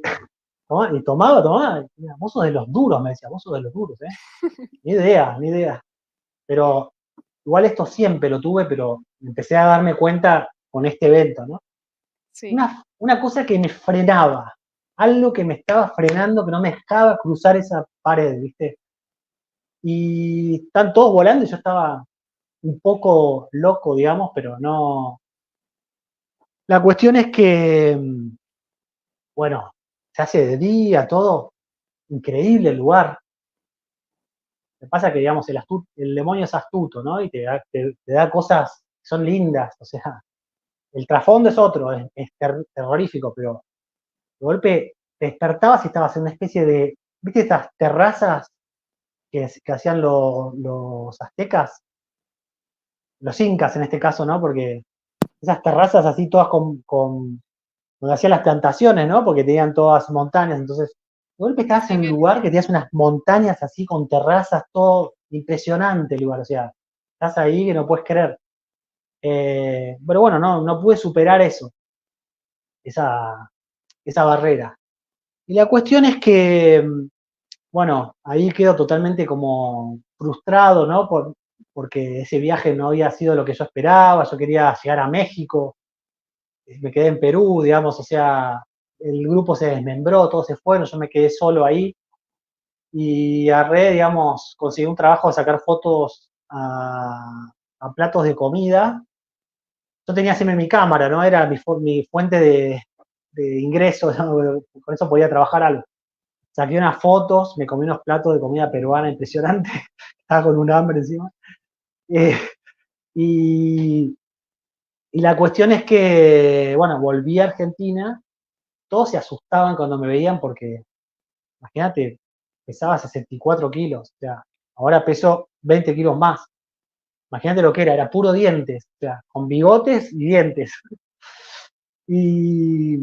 y tomaba. Y, mira, vos sos de los duros, me decía, vos sos de los duros, ¿eh? Ni idea, ni idea. Pero igual esto siempre lo tuve, pero empecé a darme cuenta con este evento, ¿no? Sí. Una cosa que me frenaba, algo que me estaba frenando, que no me dejaba cruzar esa pared, ¿viste? Y están todos volando y yo estaba un poco loco, digamos, pero no. La cuestión es que, bueno, se hace de día, todo, increíble el lugar. Lo que pasa es que, digamos, el demonio es astuto, ¿no? Y te da cosas que son lindas, o sea, el trasfondo es otro, es terrorífico, pero de golpe te despertabas y estabas en una especie de, ¿viste estas terrazas que hacían los aztecas? los incas en este caso, ¿no? Porque esas terrazas así todas donde hacían las plantaciones, ¿no? Porque tenían todas montañas, entonces, de golpe estabas Sí, en un lugar que tenías unas montañas así con terrazas, todo impresionante el lugar, o sea, estás ahí que no puedes creer. Pero bueno, no pude superar eso, esa, esa barrera. Y la cuestión es que, bueno, ahí quedo totalmente como frustrado, ¿no? Porque ese viaje no había sido lo que yo esperaba, yo quería llegar a México, me quedé en Perú, digamos, o sea, el grupo se desmembró, todos se fueron, yo me quedé solo ahí y agarré, digamos, conseguí un trabajo de sacar fotos a platos de comida. Yo tenía siempre mi cámara, ¿no? Era mi fuente de ingresos, ¿no? Con eso podía trabajar algo. Saqué unas fotos, me comí unos platos de comida peruana impresionante, estaba con un hambre encima. Eh, y, y la cuestión es que, bueno, volví a Argentina, todos se asustaban cuando me veían porque, imagínate, pesaba 64 kilos, o sea, ahora peso 20 kilos más. Imagínate lo que era puro dientes, o sea, con bigotes y dientes. Y,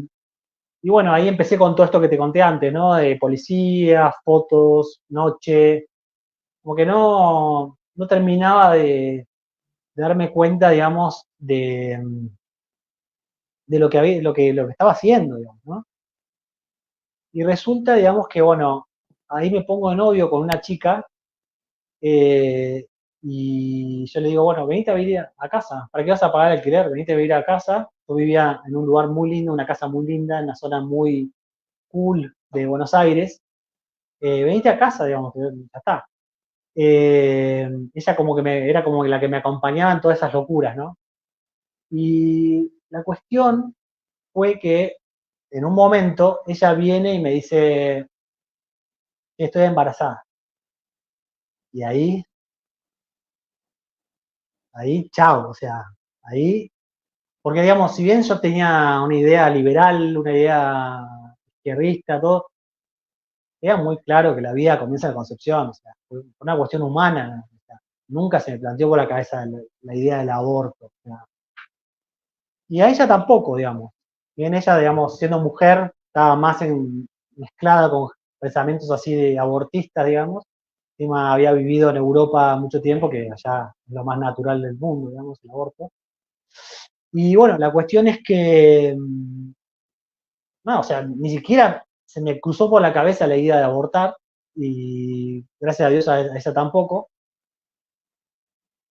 y bueno, ahí empecé con todo esto que te conté antes, ¿no? De policía, fotos, noche, como que no terminaba de darme cuenta, digamos, de lo que había, lo que estaba haciendo, digamos, ¿no? Y resulta, digamos, que bueno, ahí me pongo de novio con una chica, eh, y yo le digo, bueno, venite a vivir a casa, ¿para qué vas a pagar el alquiler? Venite a vivir a casa. Yo vivía en un lugar muy lindo, una casa muy linda, en una zona muy cool de Buenos Aires. Venite a casa, digamos, que ya está. Ella como que era como la que me acompañaba en todas esas locuras, ¿no? Y la cuestión fue que en un momento ella viene y me dice, estoy embarazada. Y ahí, chao, o sea, ahí, porque digamos, si bien yo tenía una idea liberal, una idea izquierdista, todo, era muy claro que la vida comienza en la concepción, o sea, fue una cuestión humana, o sea, nunca se me planteó por la cabeza la idea del aborto. O sea, y a ella tampoco, digamos. Bien, ella, digamos, siendo mujer, estaba más mezclada con pensamientos así de abortistas, digamos. Encima había vivido en Europa mucho tiempo, que allá es lo más natural del mundo, digamos, el aborto. Y bueno, la cuestión es que, no, o sea, ni siquiera se me cruzó por la cabeza la idea de abortar, y gracias a Dios a ella tampoco.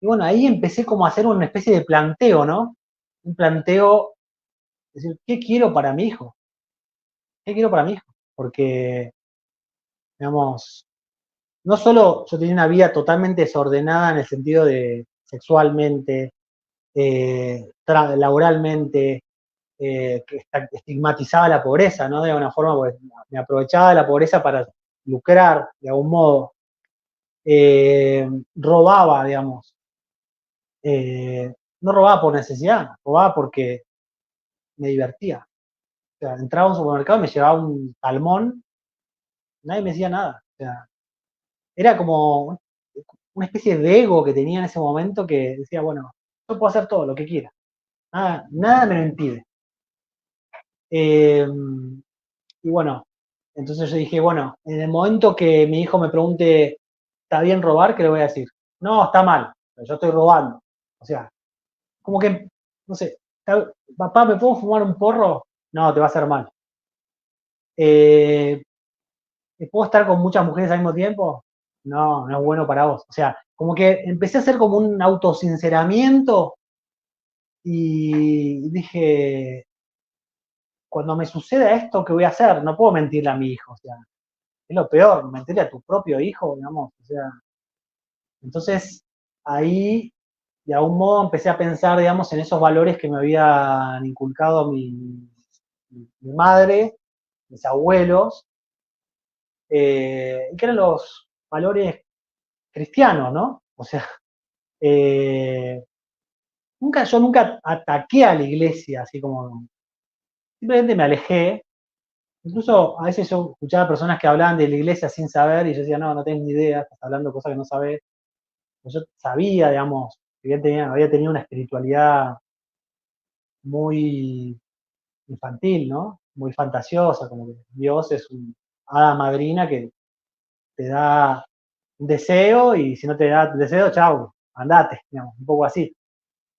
Y bueno, ahí empecé como a hacer una especie de planteo, ¿no? Un planteo, es decir, ¿qué quiero para mi hijo? ¿Qué quiero para mi hijo? Porque, digamos, no solo yo tenía una vida totalmente desordenada en el sentido de sexualmente, laboralmente, que estigmatizaba la pobreza, ¿no? De alguna forma, pues, me aprovechaba de la pobreza para lucrar, de algún modo, robaba, digamos, no robaba por necesidad, robaba porque me divertía. O sea, entraba a un supermercado y me llevaba un salmón, nadie me decía nada. O sea, era como una especie de ego que tenía en ese momento que decía, bueno, yo puedo hacer todo lo que quiera, nada me lo impide. Eh, y bueno, entonces yo dije, bueno, en el momento que mi hijo me pregunte, ¿está bien robar? ¿Qué le voy a decir? No, está mal, pero yo estoy robando. O sea, como que, no sé, papá, ¿me puedo fumar un porro? No, te va a hacer mal. Eh, ¿Puedo estar con muchas mujeres al mismo tiempo? No, no es bueno para vos. O sea, como que empecé a hacer como un autosinceramiento y dije, cuando me suceda esto, ¿qué voy a hacer? No puedo mentirle a mi hijo. O sea, es lo peor, mentirle a tu propio hijo, digamos. O sea, entonces ahí, de algún modo, empecé a pensar, digamos, en esos valores que me habían inculcado mi madre, mis abuelos, y que eran los valores cristianos, ¿no? O sea, eh, yo nunca ataqué a la iglesia, así como, simplemente me alejé. Incluso a veces yo escuchaba personas que hablaban de la iglesia sin saber y yo decía, no, no tengo ni idea, estás hablando de cosas que no sabes. Yo sabía, digamos, había tenido una espiritualidad muy infantil, ¿no? Muy fantasiosa, como que Dios es un hada madrina que te da un deseo y si no te da deseo, chau, andate, digamos, un poco así,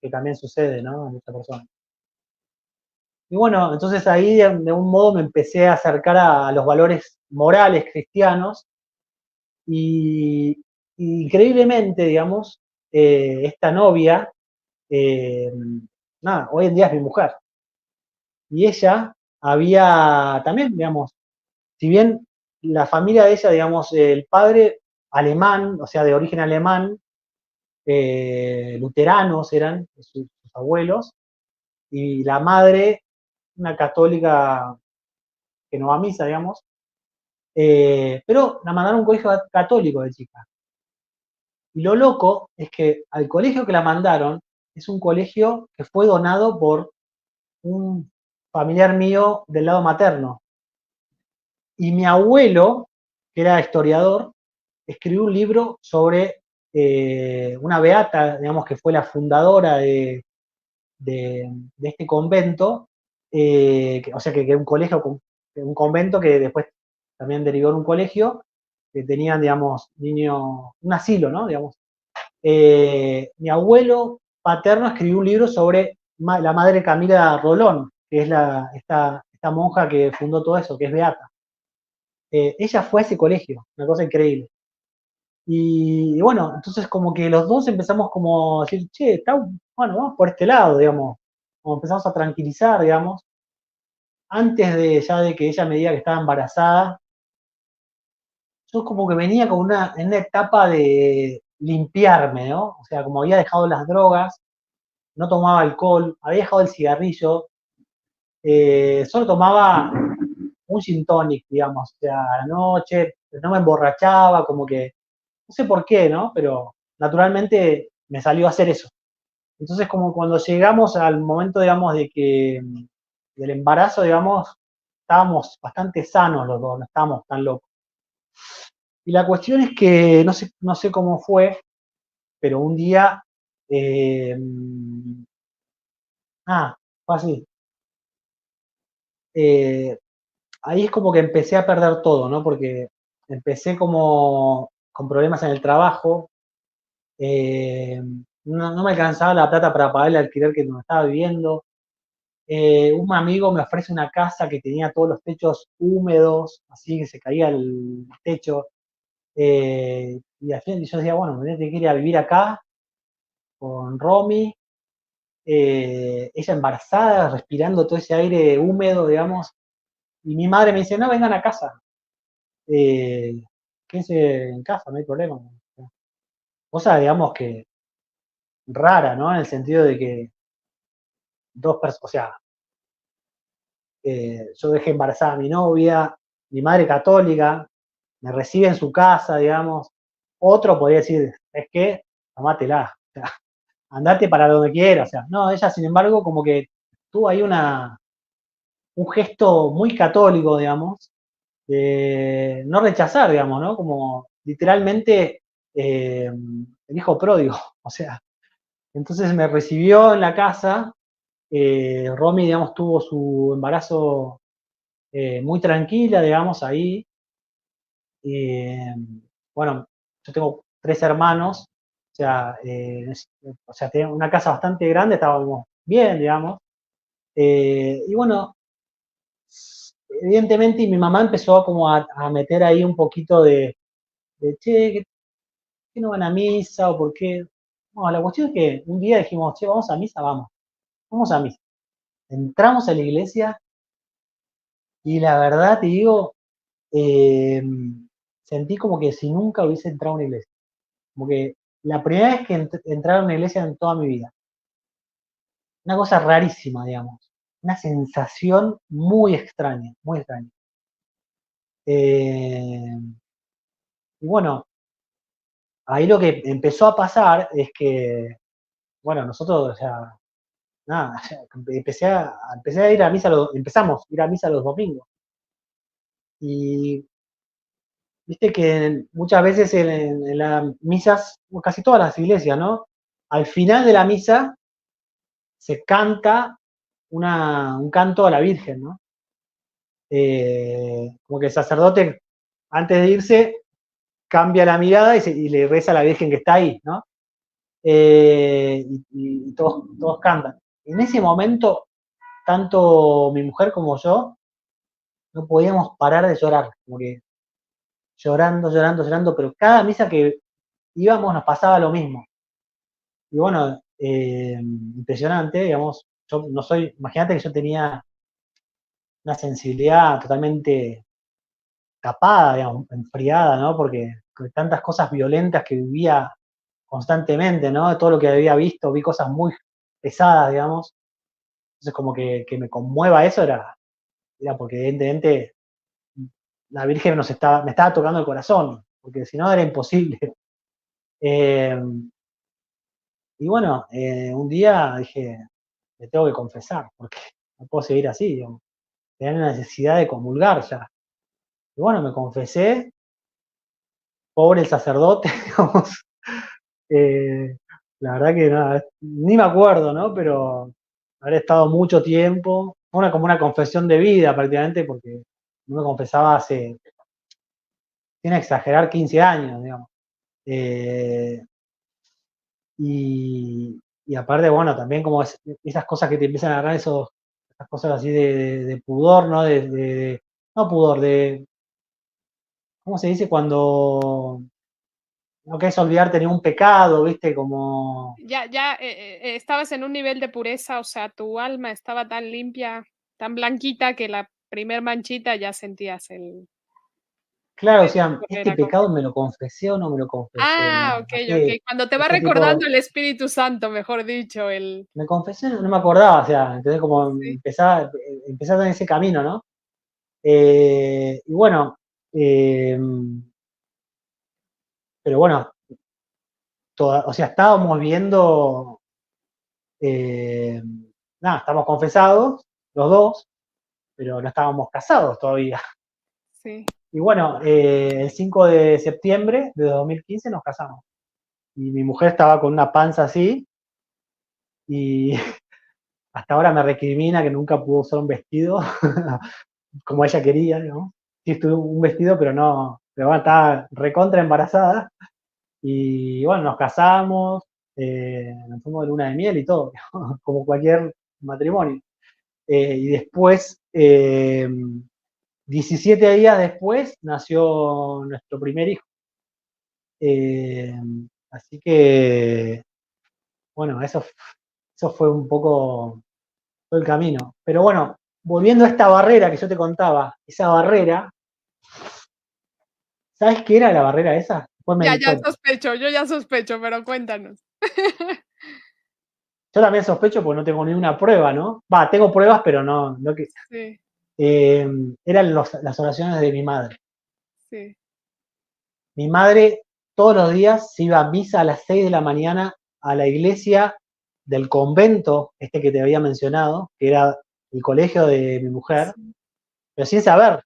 que también sucede, ¿no? En esta persona. Y bueno, entonces ahí de un modo me empecé a acercar a los valores morales cristianos y increíblemente, digamos, esta novia, eh, nada, hoy en día es mi mujer. Y ella había también, digamos, si bien la familia de ella, digamos, el padre alemán, o sea, de origen alemán, luteranos eran sus abuelos, y la madre, una católica que no va a misa, digamos, pero la mandaron a un colegio católico de chica. Y lo loco es que al colegio que la mandaron es un colegio que fue donado por un familiar mío del lado materno. Y mi abuelo, que era historiador, escribió un libro sobre una beata, digamos, que fue la fundadora de este convento, o sea, que era un colegio, un convento que después también derivó en un colegio, que tenían, digamos, niños, un asilo, ¿no? Digamos. Mi abuelo paterno escribió un libro sobre la madre Camila Rolón, que es esta monja que fundó todo eso, que es beata. Ella fue a ese colegio, una cosa increíble. Y bueno, entonces como que los dos empezamos como a decir, che, está, bueno, vamos por este lado, digamos. Como empezamos a tranquilizar, digamos. Antes de ya de que ella me diga que estaba embarazada, yo como que venía como en una etapa de limpiarme, ¿no? O sea, como había dejado las drogas, no tomaba alcohol, había dejado el cigarrillo, solo tomaba un gin tonic, digamos, o sea, a la noche, no me emborrachaba, como que, no sé por qué, ¿no? Pero naturalmente me salió a hacer eso. Entonces, como cuando llegamos al momento, digamos, del embarazo, digamos, estábamos bastante sanos los dos, no estábamos tan locos. Y la cuestión es que no sé cómo fue, pero un día, eh, fue así. Eh, Ahí es como que empecé a perder todo, ¿no? Porque empecé como con problemas en el trabajo, eh, no me alcanzaba la plata para pagar el alquiler que me estaba viviendo. Un amigo me ofrece una casa que tenía todos los techos húmedos, así que se caía el techo. Y al final yo decía, bueno, me voy a tener que ir a vivir acá con Romy, ella embarazada, respirando todo ese aire húmedo, digamos. Y mi madre me dice, no, vengan a casa. Eh, Quédense en casa, no hay problema. Cosa, digamos que rara, ¿no? En el sentido de que dos personas, o sea, yo dejé embarazada a mi novia, mi madre católica, me recibe en su casa, digamos. Otro podría decir, es que, tomátela, o sea, andate para donde quieras, o sea, no, ella sin embargo como que tuvo ahí un gesto muy católico, digamos, de no rechazar, digamos, ¿no? Como literalmente el hijo pródigo, o sea, entonces me recibió en la casa, Romy, digamos, tuvo su embarazo muy tranquila, digamos, ahí. Eh, bueno, yo tengo tres hermanos, o sea, tenía una casa bastante grande, estábamos bien, digamos. Y bueno, evidentemente mi mamá empezó como a meter ahí un poquito che, ¿qué no van a misa o por qué? No, la cuestión es que un día dijimos, che, vamos a misa, vamos a misa. Entramos a la iglesia y la verdad te digo, eh, sentí como que si nunca hubiese entrado a una iglesia. Como que la primera vez que entraba a una iglesia en toda mi vida. Una cosa rarísima, digamos. Una sensación muy extraña, muy extraña. Eh, y bueno, ahí lo que empezó a pasar es que, bueno, nosotros, o sea, nada, empecé a ir a misa, empezamos a ir a misa los domingos. Y viste que muchas veces en las misas, casi todas las iglesias, ¿no? al final de la misa se canta un canto a la Virgen, ¿no? Como que el sacerdote, antes de irse, cambia la mirada y le reza a la Virgen que está ahí, ¿no? Y todos cantan. En ese momento, tanto mi mujer como yo no podíamos parar de llorar, como que llorando, llorando, llorando, pero cada misa que íbamos nos pasaba lo mismo. Y bueno, impresionante, digamos, yo no soy, imagínate que yo tenía una sensibilidad totalmente tapada, digamos, enfriada, ¿no? Porque con tantas cosas violentas que vivía constantemente, ¿no? De todo lo que había visto, vi cosas muy pesadas, digamos. Entonces, como que me conmueva eso era porque evidentemente la Virgen me estaba tocando el corazón, porque si no era imposible. Eh, y bueno, un día dije, me tengo que confesar, porque no puedo seguir así, digamos. Tenía la necesidad de comulgar ya. Y bueno, me confesé, pobre el sacerdote, digamos. Eh, la verdad que nada, ni me acuerdo, ¿no? Pero habré estado mucho tiempo. Fue como una confesión de vida prácticamente, porque no me confesaba hace, sin exagerar, 15 años, digamos. Eh, y aparte, bueno, también como esas cosas que te empiezan a agarrar esas cosas así de pudor, ¿no? No pudor, ¿cómo se dice? Cuando no querés olvidarte ni un pecado, ¿viste? Como... Estabas en un nivel de pureza, o sea, tu alma estaba tan limpia, tan blanquita que la primer manchita ya sentías el... Claro, o sea, correr ¿este a pecado confesar. me lo confesé o no me lo confesé? Ah, ¿No? ok, ¿A ok. qué? Cuando te va Ese tipo, recordando el Espíritu Santo, mejor dicho, el... me confesé, no me acordaba, o sea, entonces como Sí, empezaba en ese camino, ¿no? Y bueno, eh, pero bueno, o sea, estábamos viendo, eh, nada, estamos confesados, los dos, pero no estábamos casados todavía. sí. Y bueno, el 5 de septiembre de 2015 nos casamos. Y mi mujer estaba con una panza así, y hasta ahora me recrimina que nunca pudo usar un vestido como ella quería, ¿no? Sí estuvo un vestido, pero no, pero bueno, estaba recontra embarazada. Y bueno, nos casamos, nos fuimos de luna de miel y todo, como cualquier matrimonio. Y después, 17 días después, nació nuestro primer hijo. Eh, Así que, bueno, eso fue un poco todo el camino. Pero bueno, volviendo a esta barrera que yo te contaba, esa barrera, ¿sabes qué era la barrera esa? Después me Ya, di ya cuenta. sospecho, yo ya sospecho, pero cuéntanos. Yo también sospecho porque no tengo ni una prueba, ¿no? Va, tengo pruebas, pero no que. Sí, eh, Eran las oraciones de mi madre. sí. Mi madre todos los días se iba a misa a las 6 de la mañana a la iglesia del convento, este que te había mencionado, que era el colegio de mi mujer, Sí. pero sin saber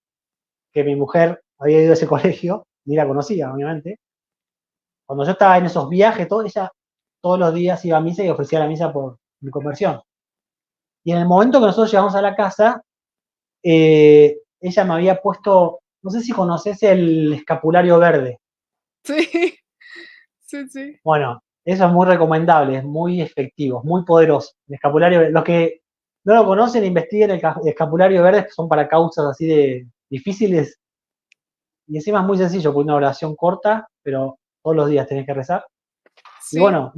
que mi mujer había ido a ese colegio, ni la conocía, obviamente. Cuando yo estaba en esos viajes, ella todos los días iba a misa y ofrecía la misa por mi conversión. Y en el momento que nosotros llegamos a la casa, ella me había puesto, no sé si conoces el escapulario verde. Sí, sí, sí. Bueno, eso es muy recomendable, es muy efectivo, es muy poderoso. El escapulario, los que no lo conocen, investiguen el escapulario verde, que son para causas así de difíciles y encima es muy sencillo, porque una oración corta, pero todos los días tenés que rezar. Y Sí, bueno,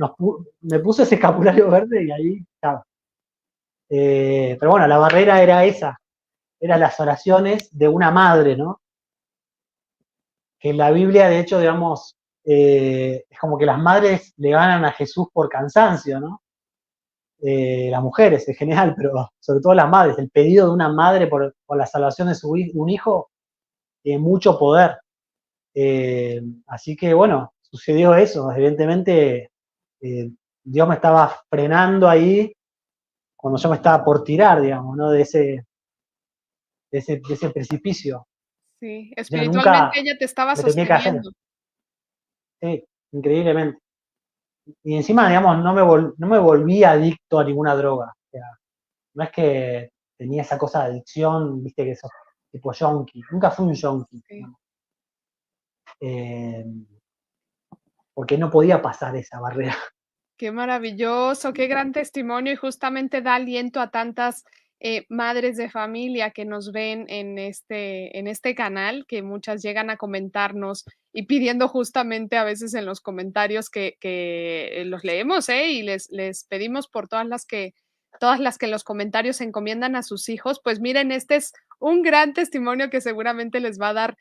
me puse ese escapulario verde y ahí estaba. Pero bueno, la barrera era esa, eran las oraciones de una madre, ¿no? Que en la Biblia, de hecho, digamos, es como que las madres le ganan a Jesús por cansancio, ¿no? Las mujeres en general, pero sobre todo las madres, el pedido de una madre por la salvación de un hijo tiene mucho poder. Así que bueno, sucedió eso, evidentemente Dios me estaba frenando ahí cuando yo me estaba por tirar, digamos, ¿no? De ese precipicio. sí. Yo Espiritualmente nunca ella te estaba me tenía que hacer, sosteniendo. sí, increíblemente. y encima, digamos, no me volví adicto a ninguna droga. O sea, no es que tenía esa cosa de adicción, viste, que sos tipo junkie. Nunca fui un junkie, Sí. digamos, eh, porque no podía pasar esa barrera. Qué maravilloso, qué gran testimonio y justamente da aliento a tantas madres de familia que nos ven en este canal, que muchas llegan a comentarnos y pidiendo justamente a veces en los comentarios que los leemos, ¿eh? Y les pedimos por todas las que en los comentarios encomiendan a sus hijos, pues miren, este es un gran testimonio que seguramente les va a dar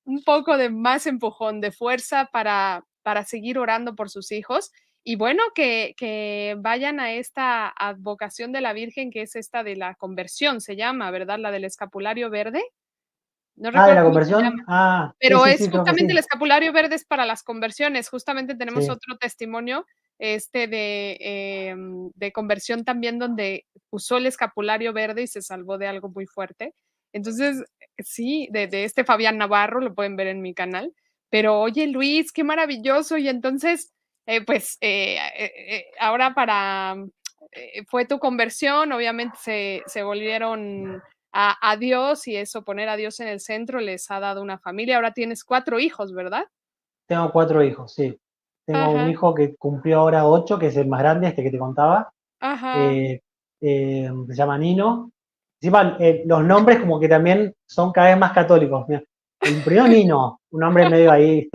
un poco de más empujón, de fuerza para seguir orando por sus hijos. Y bueno, que vayan a esta advocación de la Virgen, que es esta de la conversión, se llama, ¿verdad? La del escapulario verde. No Ah, de recuerdo la cómo se llama, conversión. Ah, sí, pero sí, es sí, creo que justamente el sí. escapulario verde es para las conversiones. Justamente tenemos Sí, otro testimonio, de conversión también, donde usó el escapulario verde y se salvó de algo muy fuerte. Entonces, sí, de este Fabián Navarro, lo pueden ver en mi canal. Pero oye, Luis, qué maravilloso. Y entonces, ahora fue tu conversión, obviamente se volvieron a Dios y eso, poner a Dios en el centro, les ha dado una familia. Ahora tienes 4 hijos, ¿verdad? tengo 4 hijos, sí. Tengo un Ajá, hijo que cumplió ahora 8, que es el más grande, este que te contaba. ajá. eh, Se llama Nino. Encima, los nombres como que también son cada vez más católicos. Mira, el primero Nino, un nombre medio ahí.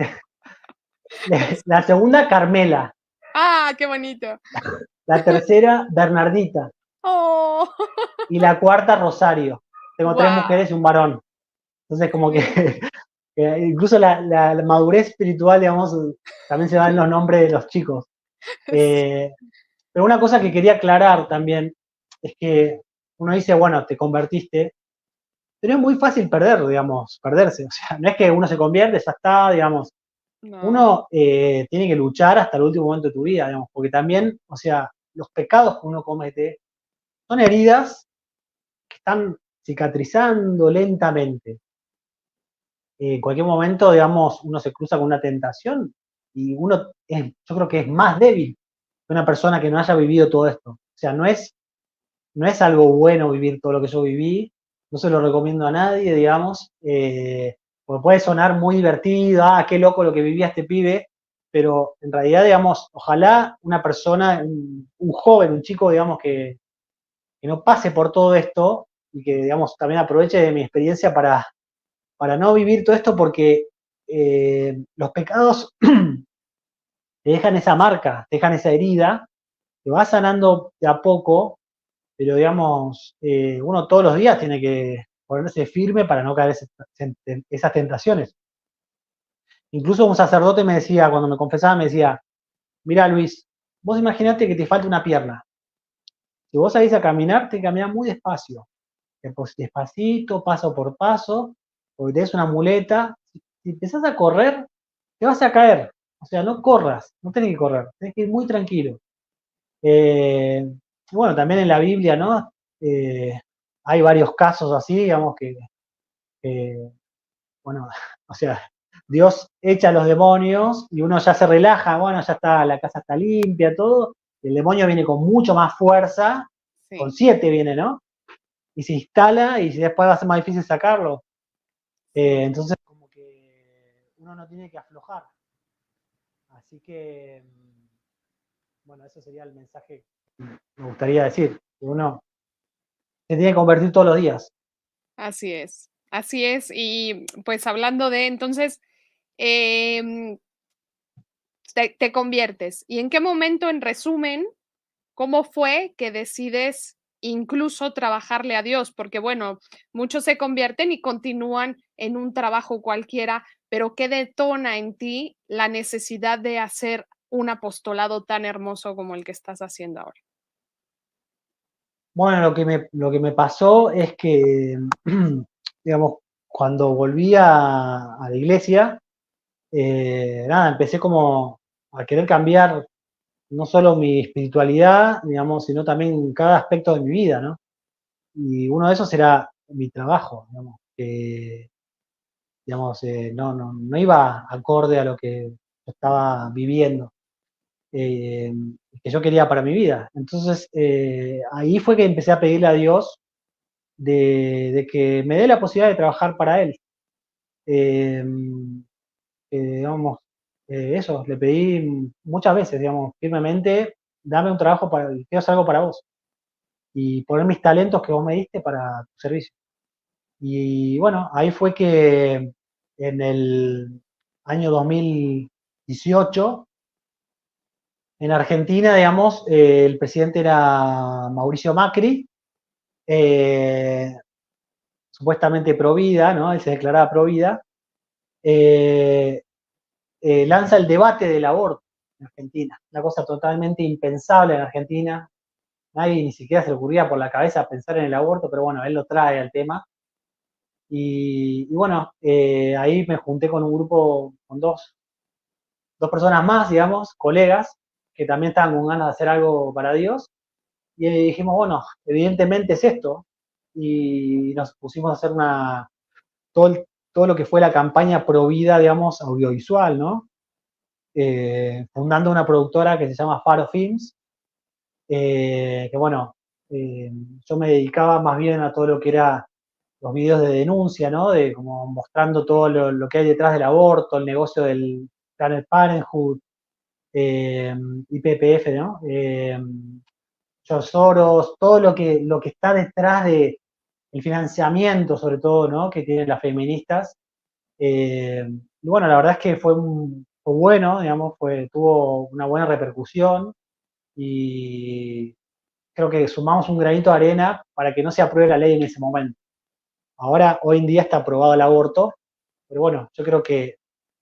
La segunda, Carmela. Ah, qué bonito. La tercera, Bernardita. Oh, Y la cuarta, Rosario. Tengo 3 mujeres y guau, un varón. Entonces, como que sí, incluso la madurez espiritual, digamos, también se da en los nombres de los chicos. sí, Eh, pero una cosa que quería aclarar también es que uno dice, bueno, te convertiste, pero es muy fácil perder, digamos, perderse. O sea, no es que uno se convierte, ya está, digamos. no, Uno tiene que luchar hasta el último momento de tu vida, digamos, porque también, o sea, los pecados que uno comete son heridas que están cicatrizando lentamente. En cualquier momento, digamos, uno se cruza con una tentación y yo creo que es más débil que una persona que no haya vivido todo esto. O sea, no es algo bueno vivir todo lo que yo viví, no se lo recomiendo a nadie, digamos, porque puede sonar muy divertido, qué loco lo que vivía este pibe, pero en realidad, digamos, ojalá una persona, un joven, un chico, digamos, que no pase por todo esto y que, digamos, también aproveche de mi experiencia para no vivir todo esto porque los pecados te dejan esa marca, te dejan esa herida, te va sanando de a poco, pero digamos, uno todos los días tiene que ponerse firme para no caer en esas tentaciones. Incluso un sacerdote me decía, cuando me confesaba, me decía, mira Luis, vos imaginate que te falta una pierna. Si vos salís a caminar, te caminas muy despacio, despacito, paso por paso, porque tenés una muleta. Si empezás a correr, te vas a caer. O sea, no corras, no tenés que correr, tenés que ir muy tranquilo. Eh, bueno, también en la Biblia, ¿no? Eh, Hay varios casos así, digamos, que, bueno, o sea, Dios echa a los demonios y uno ya se relaja, bueno, ya está, la casa está limpia, todo, y el demonio viene con mucho más fuerza, con sí, 7 viene, ¿no? Y se instala y después va a ser más difícil sacarlo. sí. Entonces, como que uno no tiene que aflojar. Así que, bueno, eso sería el mensaje que me gustaría decir. Que uno se tiene que convertir todos los días. Así es, así es. Y pues hablando de, entonces, em, te conviertes. ¿Y en qué momento, en resumen, cómo fue que decides incluso trabajarle a Dios? Porque bueno, muchos se convierten y continúan en un trabajo cualquiera, pero ¿qué detona en ti la necesidad de hacer un apostolado tan hermoso como el que estás haciendo ahora? Bueno, lo que me pasó es que, digamos, cuando volví a la iglesia, nada, empecé como a querer cambiar no solo mi espiritualidad, digamos, sino también cada aspecto de mi vida, ¿no? Y uno de esos era mi trabajo, digamos, que, digamos, no iba acorde a lo que yo estaba viviendo. que yo quería para mi vida. Entonces, ahí fue que empecé a pedirle a Dios de que me dé la posibilidad de trabajar para Él. Eh, digamos, eso, le pedí muchas veces, digamos, firmemente, dame un trabajo quiero hacer algo para vos y poner mis talentos que vos me diste para tu servicio. Y bueno, ahí fue que en el año 2018, en Argentina, digamos, el presidente era Mauricio Macri, eh, supuestamente pro vida, ¿no? Él se declaraba pro vida, eh, lanza el debate del aborto en Argentina, una cosa totalmente impensable en Argentina, nadie ni siquiera se le ocurría por la cabeza pensar en el aborto, pero bueno, él lo trae al tema. Y bueno, ahí me junté con un grupo, con dos personas más, digamos, colegas, que también estaban con ganas de hacer algo para Dios. Y dijimos, bueno, evidentemente es esto. Y nos pusimos a hacer todo lo que fue la campaña pro vida, digamos, audiovisual, ¿no? Fundando una productora que se llama Faro Films, que bueno, yo me dedicaba más bien a todo lo que era los videos de denuncia, ¿no? De como mostrando todo lo que hay detrás del aborto, el negocio del Planned Parenthood, IPPF, ¿no? George Soros, todo lo que está detrás de el financiamiento, sobre todo, ¿no? Que tienen las feministas. Y bueno, la verdad es que fue bueno, digamos, tuvo una buena repercusión y creo que sumamos un granito de arena para que no se apruebe la ley en ese momento. Ahora, hoy en día está aprobado el aborto, pero bueno, yo creo que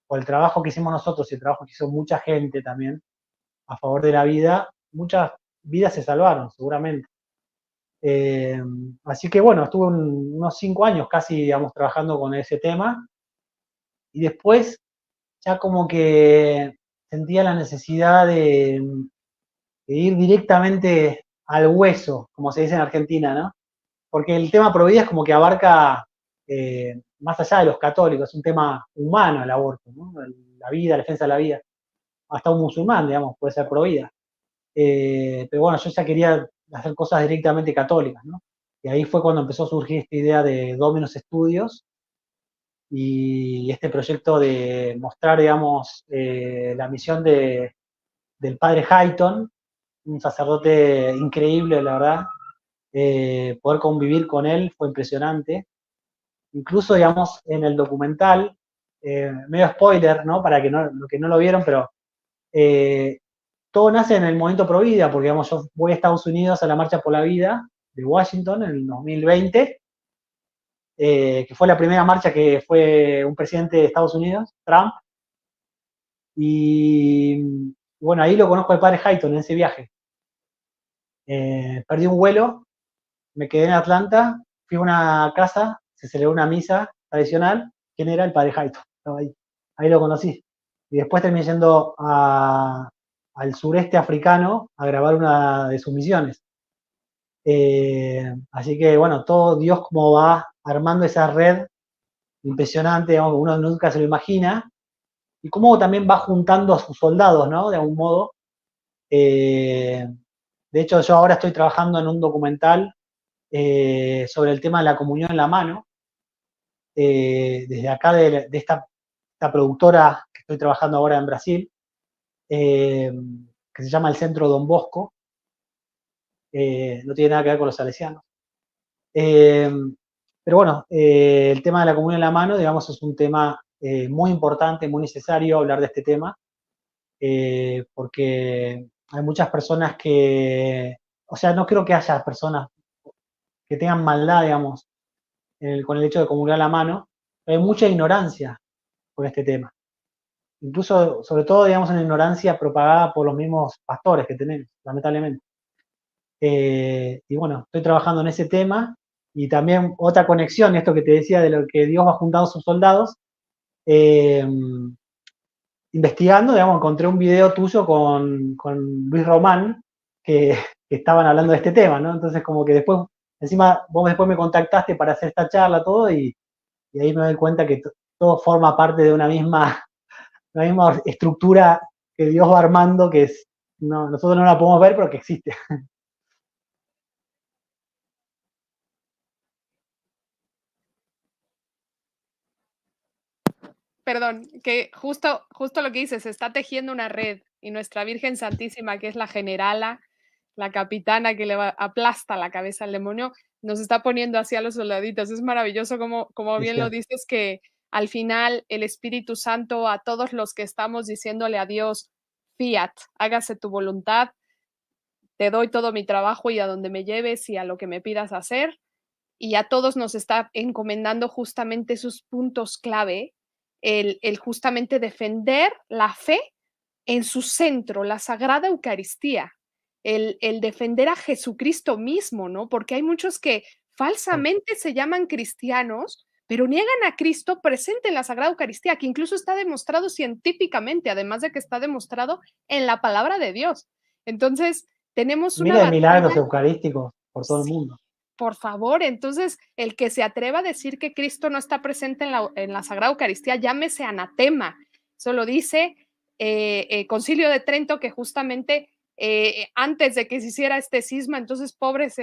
por el trabajo que hicimos nosotros y el trabajo que hizo mucha gente también a favor de la vida, muchas vidas se salvaron, seguramente. Eh, Así que bueno, estuve unos 5 años casi, digamos, trabajando con ese tema y después ya como que sentía la necesidad de ir directamente al hueso, como se dice en Argentina, ¿no? Porque el tema pro vida es como que abarca más allá de los católicos, es un tema humano el aborto, ¿no? La vida, la defensa de la vida. Hasta un musulmán, digamos, puede ser pro vida. Pero bueno, yo ya quería hacer cosas directamente católicas, ¿no? Y ahí fue cuando empezó a surgir esta idea de Dominus Studios y este proyecto de mostrar, digamos, la misión del padre Hayton, un sacerdote increíble, la verdad. Poder convivir con él fue impresionante. Incluso, digamos, en el documental, medio spoiler, ¿no? Para que no lo vieron, pero eh, todo nace en el movimiento pro vida, porque digamos, yo voy a Estados Unidos a la Marcha por la Vida de Washington en el 2020, que fue la primera marcha que fue un presidente de Estados Unidos, Trump, y bueno, ahí lo conozco al padre Hayton en ese viaje. Perdí un vuelo, me quedé en Atlanta, fui a una casa, se celebró una misa tradicional, ¿quién era? El padre Hayton, estaba ahí lo conocí. Y después terminé yendo al sureste africano a grabar una de sus misiones. Así que bueno, todo Dios como va armando esa red impresionante, digamos, uno nunca se lo imagina, y cómo también va juntando a sus soldados, ¿no? De algún modo. Eh, de hecho, yo ahora estoy trabajando en un documental sobre el tema de la comunión en la mano, desde acá de esta productora que estoy trabajando ahora en Brasil, que se llama el Centro Don Bosco, no tiene nada que ver con los salesianos. Eh, pero bueno, el tema de la comunión en la mano, digamos, es un tema muy importante, muy necesario hablar de este tema, porque hay muchas personas o sea, no creo que haya personas que tengan maldad, digamos, con el hecho de comulgar la mano, pero hay mucha ignorancia con este tema. Incluso, sobre todo, digamos, en la ignorancia propagada por los mismos pastores que tenemos, lamentablemente. Y bueno, estoy trabajando en ese tema y también otra conexión, esto que te decía de lo que Dios va juntando a sus soldados. Eh, Investigando, digamos, encontré un video tuyo con Luis Román que estaban hablando de este tema, ¿no? Entonces, como que después, encima, vos después me contactaste para hacer esta charla, todo, y ahí me doy cuenta que todo forma parte de una misma estructura que Dios va armando, que es no, nosotros no la podemos ver, pero que existe. Perdón, que justo lo que dices, se está tejiendo una red y nuestra Virgen Santísima, que es la generala, la capitana que aplasta la cabeza al demonio, nos está poniendo así a los soldaditos. Es maravilloso como Es bien lo cierto. dices, que al final el Espíritu Santo a todos los que estamos diciéndole a Dios, fiat, hágase tu voluntad, te doy todo mi trabajo y a donde me lleves y a lo que me pidas hacer, y a todos nos está encomendando justamente esos puntos clave, el justamente defender la fe en su centro, la Sagrada Eucaristía, el defender a Jesucristo mismo, ¿no? Porque hay muchos que falsamente se llaman cristianos, pero niegan a Cristo presente en la Sagrada Eucaristía, que incluso está demostrado científicamente, además de que está demostrado en la palabra de Dios. Entonces, tenemos una Miles de milagros batalla. eucarísticos por todo el Sí, mundo. por favor, entonces el que se atreva a decir que Cristo no está presente en la Sagrada Eucaristía, llámese anatema. Eso lo dice Concilio de Trento, que justamente antes de que se hiciera este cisma, entonces pobres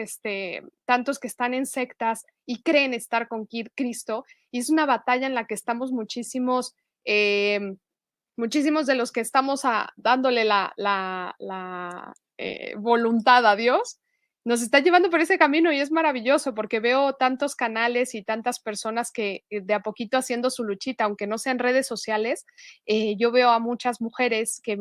tantos que están en sectas y creen estar con Cristo, y es una batalla en la que estamos muchísimos de los que estamos dándole la voluntad a Dios, nos está llevando por ese camino y es maravilloso porque veo tantos canales y tantas personas que de a poquito haciendo su luchita, aunque no sean redes sociales, yo veo a muchas mujeres que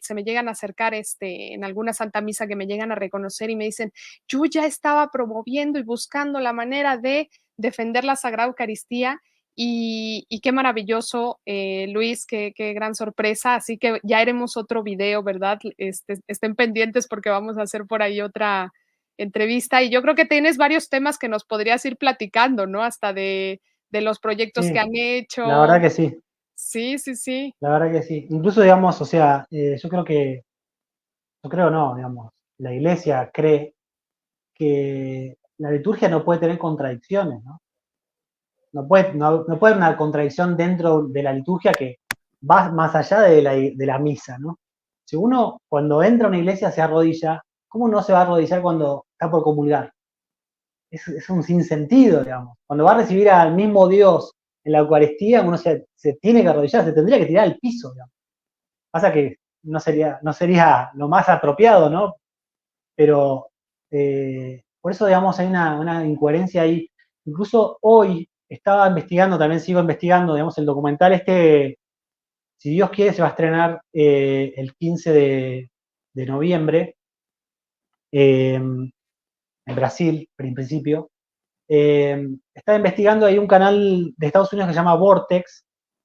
se me llegan a acercar en alguna Santa Misa, que me llegan a reconocer y me dicen, yo ya estaba promoviendo y buscando la manera de defender la Sagrada Eucaristía y qué maravilloso, Luis, qué gran sorpresa. Así que ya haremos otro video, ¿verdad? Estén pendientes porque vamos a hacer por ahí otra entrevista. Y yo creo que tienes varios temas que nos podrías ir platicando, ¿no? Hasta de los proyectos que Sí, han la verdad hecho. que sí, Sí, sí, sí. la verdad que sí. Incluso, digamos, o sea, yo creo no, digamos, la iglesia cree que la liturgia no puede tener contradicciones, ¿no? No puede haber una contradicción dentro de la liturgia que va más allá de la misa, ¿no? Si uno cuando entra a una iglesia se arrodilla, ¿cómo no se va a arrodillar cuando está por comulgar? Es un sinsentido, digamos. Cuando va a recibir al mismo Dios en la Eucaristía, uno se tiene que arrodillar, se tendría que tirar al piso, digamos. Pasa que no sería lo más apropiado, ¿no? Pero por eso, digamos, hay una incoherencia ahí. Incluso hoy estaba investigando, también sigo investigando, digamos, el documental si Dios quiere, se va a estrenar el 15 de noviembre en Brasil, en principio. Estaba investigando, hay un canal de Estados Unidos que se llama Vortex,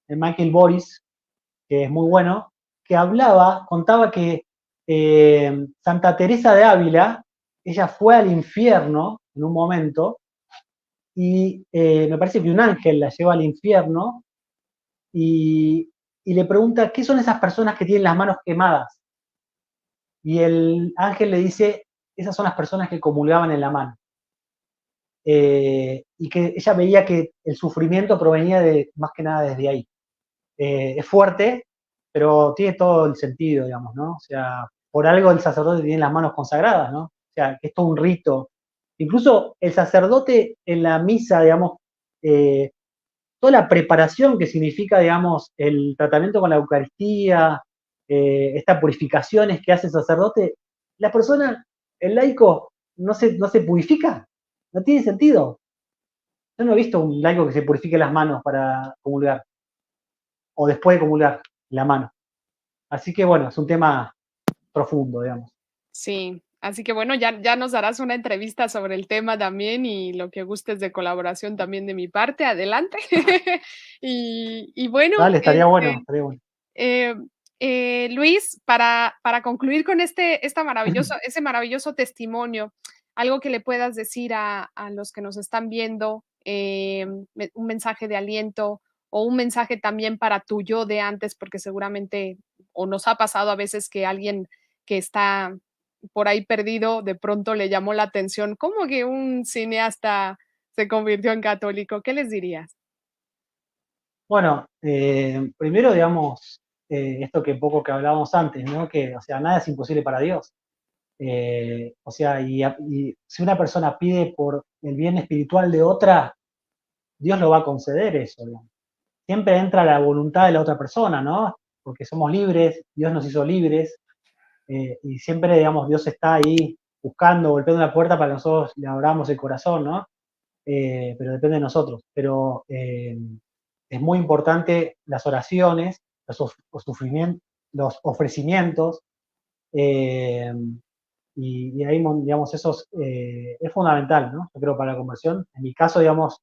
de Michael Boris, que es muy bueno, que contaba que Santa Teresa de Ávila, ella fue al infierno en un momento y me parece que un ángel la lleva al infierno y le pregunta, ¿qué son esas personas que tienen las manos quemadas? Y el ángel le dice, esas son las personas que comulgaban en la mano. Y que ella veía que el sufrimiento provenía más que nada desde ahí. Es fuerte, pero tiene todo el sentido, digamos, ¿no? O sea, por algo el sacerdote tiene las manos consagradas, ¿no? O sea, que es todo un rito. Incluso el sacerdote en la misa, digamos, eh, toda la preparación que significa, digamos, el tratamiento con la Eucaristía, estas purificaciones que hace el sacerdote, la persona, el laico, no se purifica, no tiene sentido. Yo no he visto un laico que se purifique las manos para comulgar, o después de comulgar la mano. Así que bueno, es un tema profundo, digamos. Sí, así que bueno, ya nos darás una entrevista sobre el tema también y lo que gustes de colaboración también de mi parte, adelante. Y bueno, Dale, estaría bueno, estaría bueno. eh, Luis, para concluir con ese maravilloso testimonio, algo que le puedas decir a los que nos están viendo, un mensaje de aliento o un mensaje también para tu yo de antes, porque seguramente o nos ha pasado a veces que alguien que está por ahí perdido de pronto le llamó la atención, ¿cómo que un cineasta se convirtió en católico? ¿Qué les dirías? Bueno, primero, digamos, esto que poco que hablábamos antes, ¿no? Que, o sea, nada es imposible para Dios. O sea, y si una persona pide por el bien espiritual de otra, Dios lo va a conceder eso, digamos. Siempre entra la voluntad de la otra persona, ¿no? Porque somos libres, Dios nos hizo libres, y siempre, digamos, Dios está ahí buscando, golpeando la puerta para que nosotros le abramos el corazón, ¿no? Pero depende de nosotros. Pero es muy importante las oraciones, los ofrecimientos, eh, y ahí, digamos, eso es fundamental, ¿no? Yo creo para la conversión. En mi caso, digamos,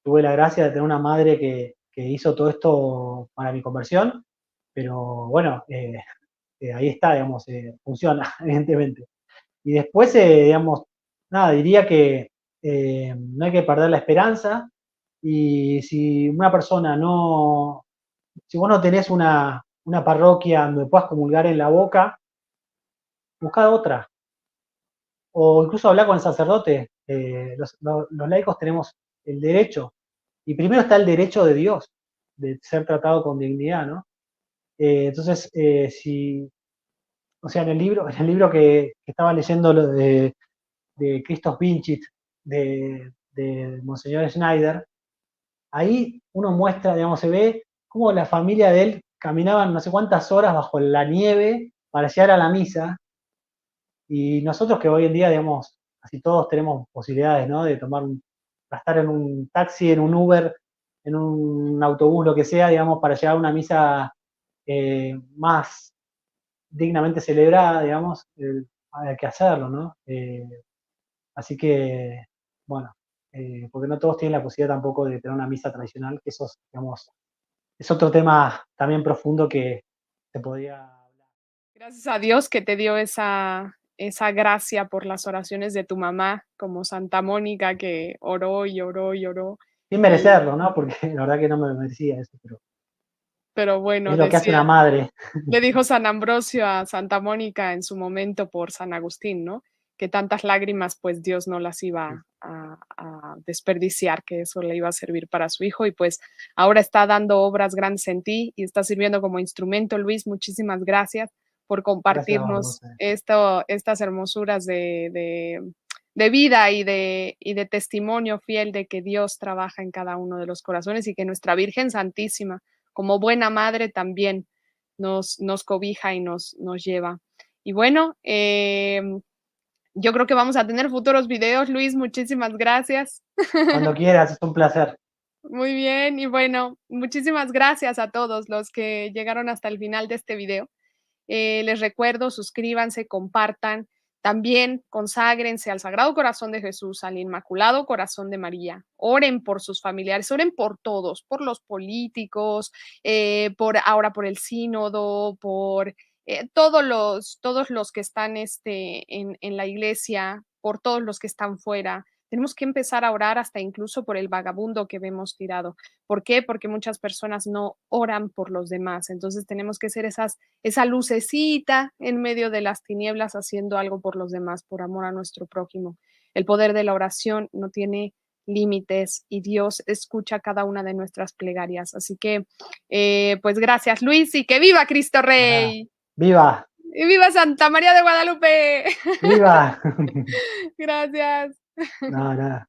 tuve la gracia de tener una madre que hizo todo esto para mi conversión, pero bueno, ahí está, digamos, funciona, evidentemente. Y después, digamos, nada, diría que no hay que perder la esperanza, y si una persona no, si vos no tenés una parroquia donde puedas comulgar en la boca, buscá otra, o incluso hablar con el sacerdote. Los laicos tenemos el derecho, y primero está el derecho de Dios, de ser tratado con dignidad, ¿no? Entonces, si, o sea, en el libro que estaba leyendo lo de Christoph Winchit, de Monseñor Schneider, ahí uno muestra, digamos, se ve cómo la familia de él caminaban no sé cuántas horas bajo la nieve para llegar a la misa, y nosotros que hoy en día, digamos, casi todos tenemos posibilidades, ¿no? De estar en un taxi, en un Uber, en un autobús, lo que sea, digamos, para llegar a una misa más dignamente celebrada, digamos, hay que hacerlo, ¿no? Así que, bueno, porque no todos tienen la posibilidad tampoco de tener una misa tradicional, que eso, digamos, es otro tema también profundo que se podría hablar. Gracias a Dios que te dio esa gracia por las oraciones de tu mamá, como Santa Mónica, que oró y oró y oró. Sin Y, merecerlo, ¿no? Porque la verdad que no me merecía eso, pero pero es bueno, lo que hace una decía, madre. le dijo San Ambrosio a Santa Mónica en su momento por San Agustín, ¿no? Que tantas lágrimas, pues Dios no las iba a desperdiciar, que eso le iba a servir para su hijo. Y pues ahora está dando obras grandes en ti y está sirviendo como instrumento. Luis, muchísimas gracias por Gracias a vos, compartirnos Monse. estas hermosuras de vida y de testimonio fiel de que Dios trabaja en cada uno de los corazones y que nuestra Virgen Santísima, como buena madre, también nos cobija y nos lleva. Y bueno, yo creo que vamos a tener futuros videos, Luis, muchísimas gracias. Cuando quieras, es un placer. Muy bien, y bueno, muchísimas gracias a todos los que llegaron hasta el final de este video. Les recuerdo, suscríbanse, compartan, también conságrense al Sagrado Corazón de Jesús, al Inmaculado Corazón de María. Oren por sus familiares, oren por todos, por los políticos, ahora por el sínodo, por todos los que están en la iglesia, por todos los que están fuera. Tenemos que empezar a orar hasta incluso por el vagabundo que vemos tirado. ¿Por qué? Porque muchas personas no oran por los demás. Entonces tenemos que ser esa lucecita en medio de las tinieblas haciendo algo por los demás, por amor a nuestro prójimo. El poder de la oración no tiene límites y Dios escucha cada una de nuestras plegarias. Así que, pues gracias Luis y que viva Cristo Nada. Rey. ¡Viva! Y viva Santa María de Guadalupe. ¡Viva! Gracias. No, nada.